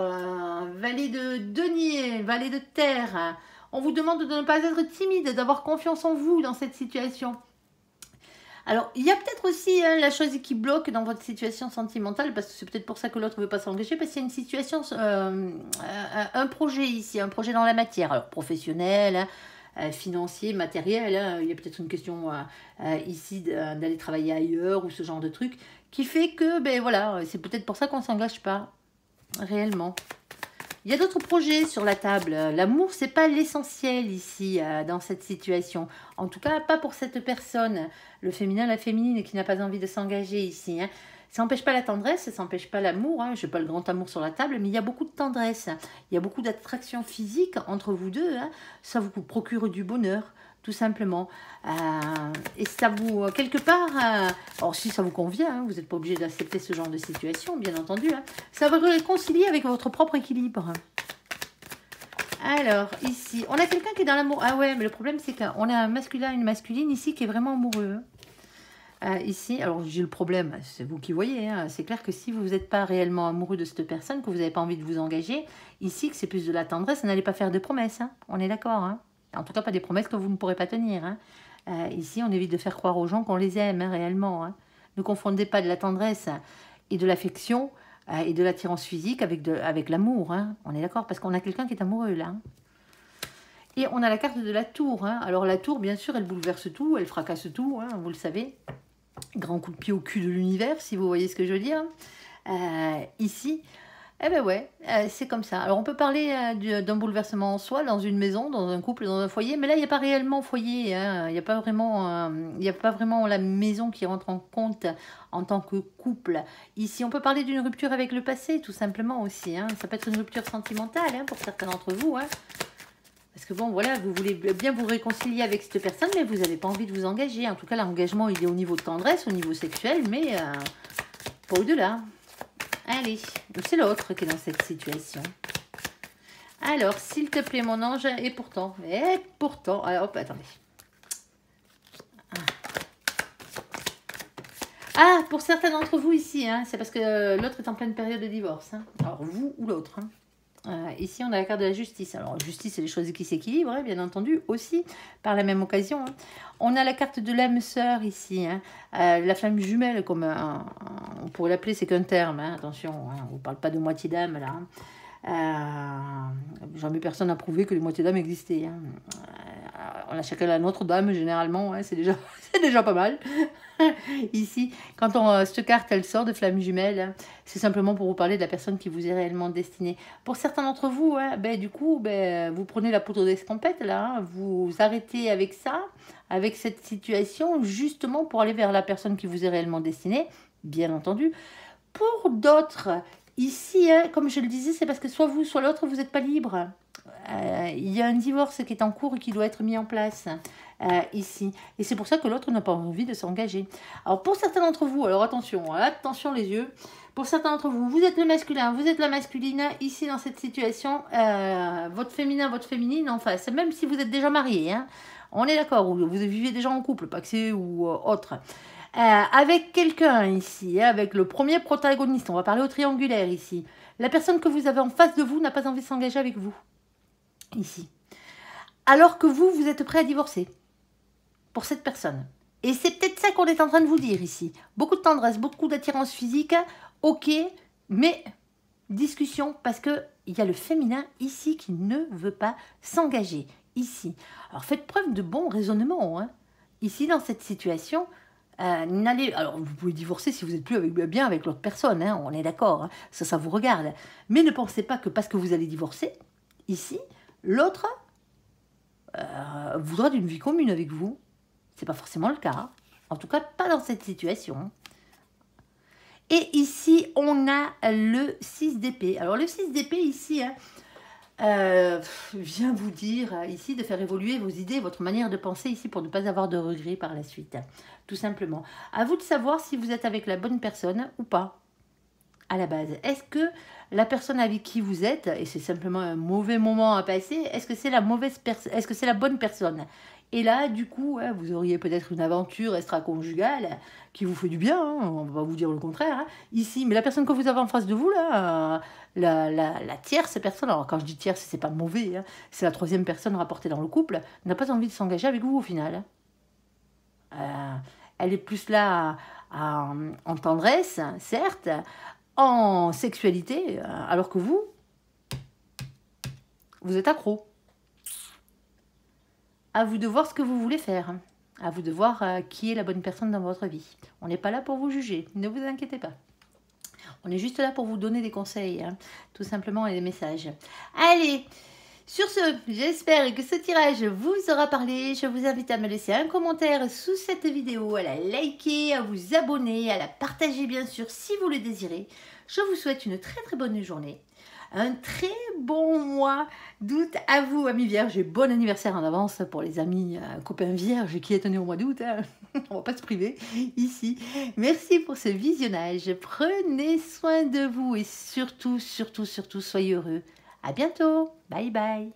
valet de denier, valet de terre. On vous demande de ne pas être timide, d'avoir confiance en vous dans cette situation. Alors, il y a peut-être aussi la chose qui bloque dans votre situation sentimentale, parce que c'est peut-être pour ça que l'autre ne veut pas s'engager, parce qu'il y a une situation, un projet ici, un projet dans la matière, alors professionnel, financier, matériel, hein. Il y a peut-être une question ici d'aller travailler ailleurs ou ce genre de truc, qui fait que, ben voilà, c'est peut-être pour ça qu'on ne s'engage pas, réellement. Il y a d'autres projets sur la table. L'amour, c'est pas l'essentiel ici, dans cette situation. En tout cas, pas pour cette personne. Le féminin, la féminine, qui n'a pas envie de s'engager ici, hein. Ça n'empêche pas la tendresse, ça n'empêche pas l'amour. Hein. Je n'ai pas le grand amour sur la table, mais il y a beaucoup de tendresse. Il y a beaucoup d'attraction physique entre vous deux. Hein. Ça vous procure du bonheur, tout simplement. Et ça vous, quelque part, alors si ça vous convient, hein, vous n'êtes pas obligé d'accepter ce genre de situation, bien entendu. Hein, ça va vous réconcilier avec votre propre équilibre. Alors, ici, on a quelqu'un qui est dans l'amour. Ah ouais, mais le problème, c'est qu'on a un masculin et une masculine ici qui est vraiment amoureux. Ici, alors j'ai le problème, c'est vous qui voyez, hein, c'est clair que si vous n'êtes pas réellement amoureux de cette personne, que vous n'avez pas envie de vous engager, ici, que c'est plus de la tendresse, n'allez pas faire de promesses, hein, on est d'accord, hein. En tout cas, pas des promesses que vous ne pourrez pas tenir. Hein. Ici, on évite de faire croire aux gens qu'on les aime, hein, réellement. Hein. Ne confondez pas de la tendresse et de l'affection et de l'attirance physique avec l'amour. Hein. On est d'accord, parce qu'on a quelqu'un qui est amoureux, là. Hein. Et on a la carte de la tour. Hein. Alors, la tour, bien sûr, elle bouleverse tout, elle fracasse tout, hein, vous le savez. Grand coup de pied au cul de l'univers, si vous voyez ce que je veux dire. Ici... Eh ben ouais, c'est comme ça. Alors on peut parler d'un bouleversement en soi, dans une maison, dans un couple, dans un foyer, mais là il n'y a pas réellement foyer, hein. Il n'y a pas vraiment la maison qui rentre en compte en tant que couple. Ici on peut parler d'une rupture avec le passé, tout simplement aussi. Hein. Ça peut être une rupture sentimentale hein, pour certains d'entre vous. Hein. Parce que bon voilà, vous voulez bien vous réconcilier avec cette personne, mais vous n'avez pas envie de vous engager. En tout cas l'engagement il est au niveau de tendresse, au niveau sexuel, mais pas au-delà. Allez, c'est l'autre qui est dans cette situation. Alors, s'il te plaît, mon ange, et pourtant, alors hop, attendez. Ah, pour certains d'entre vous ici, hein, c'est parce que l'autre est en pleine période de divorce. Hein. Alors, vous ou l'autre. Hein. Ici, on a la carte de la justice. Alors, justice, c'est les choses qui s'équilibrent, hein, bien entendu, aussi, par la même occasion. Hein. On a la carte de l'âme sœur ici. Hein. La flamme jumelle, comme on pourrait l'appeler, c'est qu'un terme. Hein, attention, hein, on ne parle pas de moitié d'âme, là. Hein. Jamais personne n'a prouvé que les moitiés d'âme existaient. Hein. On a chacun la nôtre d'âme, généralement. Hein, c'est déjà pas mal. Ici, quand cette carte elle sort de flamme jumelle, c'est simplement pour vous parler de la personne qui vous est réellement destinée. Pour certains d'entre vous, hein, du coup, vous prenez la poudre d'escampette, là, hein, vous arrêtez avec ça, avec cette situation, justement pour aller vers la personne qui vous est réellement destinée, bien entendu. Pour d'autres, ici, hein, comme je le disais, c'est parce que soit vous, soit l'autre, vous n'êtes pas libre. Il y a un divorce qui est en cours et qui doit être mis en place ici. Et c'est pour ça que l'autre n'a pas envie de s'engager. Alors pour certains d'entre vous, alors attention les yeux. Pour certains d'entre vous, vous êtes le masculin, vous êtes la masculine. Ici dans cette situation, votre féminin, votre féminine en face. Même si vous êtes déjà marié, hein, on est d'accord, ou vous vivez déjà en couple, paxé ou autre. Avec quelqu'un ici, hein, avec le premier protagoniste, on va parler au triangulaire ici. La personne que vous avez en face de vous n'a pas envie de s'engager avec vous. Ici. Alors que vous, vous êtes prêt à divorcer pour cette personne. Et c'est peut-être ça qu'on est en train de vous dire ici. Beaucoup de tendresse, beaucoup d'attirance physique, ok, mais discussion parce qu'il y a le féminin ici qui ne veut pas s'engager. Ici. Alors faites preuve de bon raisonnement. Hein. Ici, dans cette situation, alors vous pouvez divorcer si vous n'êtes plus bien avec l'autre personne, hein, on est d'accord, hein, ça vous regarde. Mais ne pensez pas que parce que vous allez divorcer, ici, l'autre voudra d'une vie commune avec vous. C'est pas forcément le cas. En tout cas, pas dans cette situation. Et ici, on a le 6 d'épée. Alors, le 6 d'épée, ici, hein, vient vous dire, ici, de faire évoluer vos idées, votre manière de penser, ici, pour ne pas avoir de regrets par la suite. Tout simplement. À vous de savoir si vous êtes avec la bonne personne ou pas, à la base. Est-ce que la personne avec qui vous êtes, et c'est simplement un mauvais moment à passer, est-ce que c'est la est-ce que c'est la bonne personne? Et là, du coup, hein, vous auriez peut-être une aventure extra-conjugale qui vous fait du bien, hein, on va pas vous dire le contraire, hein, ici. Mais la personne que vous avez en face de vous, là, la tierce personne, alors quand je dis tierce, c'est pas mauvais, hein, c'est la troisième personne rapportée dans le couple, n'a pas envie de s'engager avec vous au final. Elle est plus là en tendresse, certes, en sexualité, alors que vous êtes accro. À vous de voir ce que vous voulez faire. À vous de voir qui est la bonne personne dans votre vie. On n'est pas là pour vous juger, ne vous inquiétez pas. On est juste là pour vous donner des conseils, hein, tout simplement, et des messages. Allez, sur ce, j'espère que ce tirage vous aura parlé. Je vous invite à me laisser un commentaire sous cette vidéo, à la liker, à vous abonner, à la partager bien sûr si vous le désirez. Je vous souhaite une très très bonne journée. Un très bon mois d'août à vous, amis vierges, et bon anniversaire en avance pour les amis copains vierges qui est né au mois d'août. Hein. On va pas se priver ici. Merci pour ce visionnage. Prenez soin de vous et surtout, soyez heureux. À bientôt. Bye bye.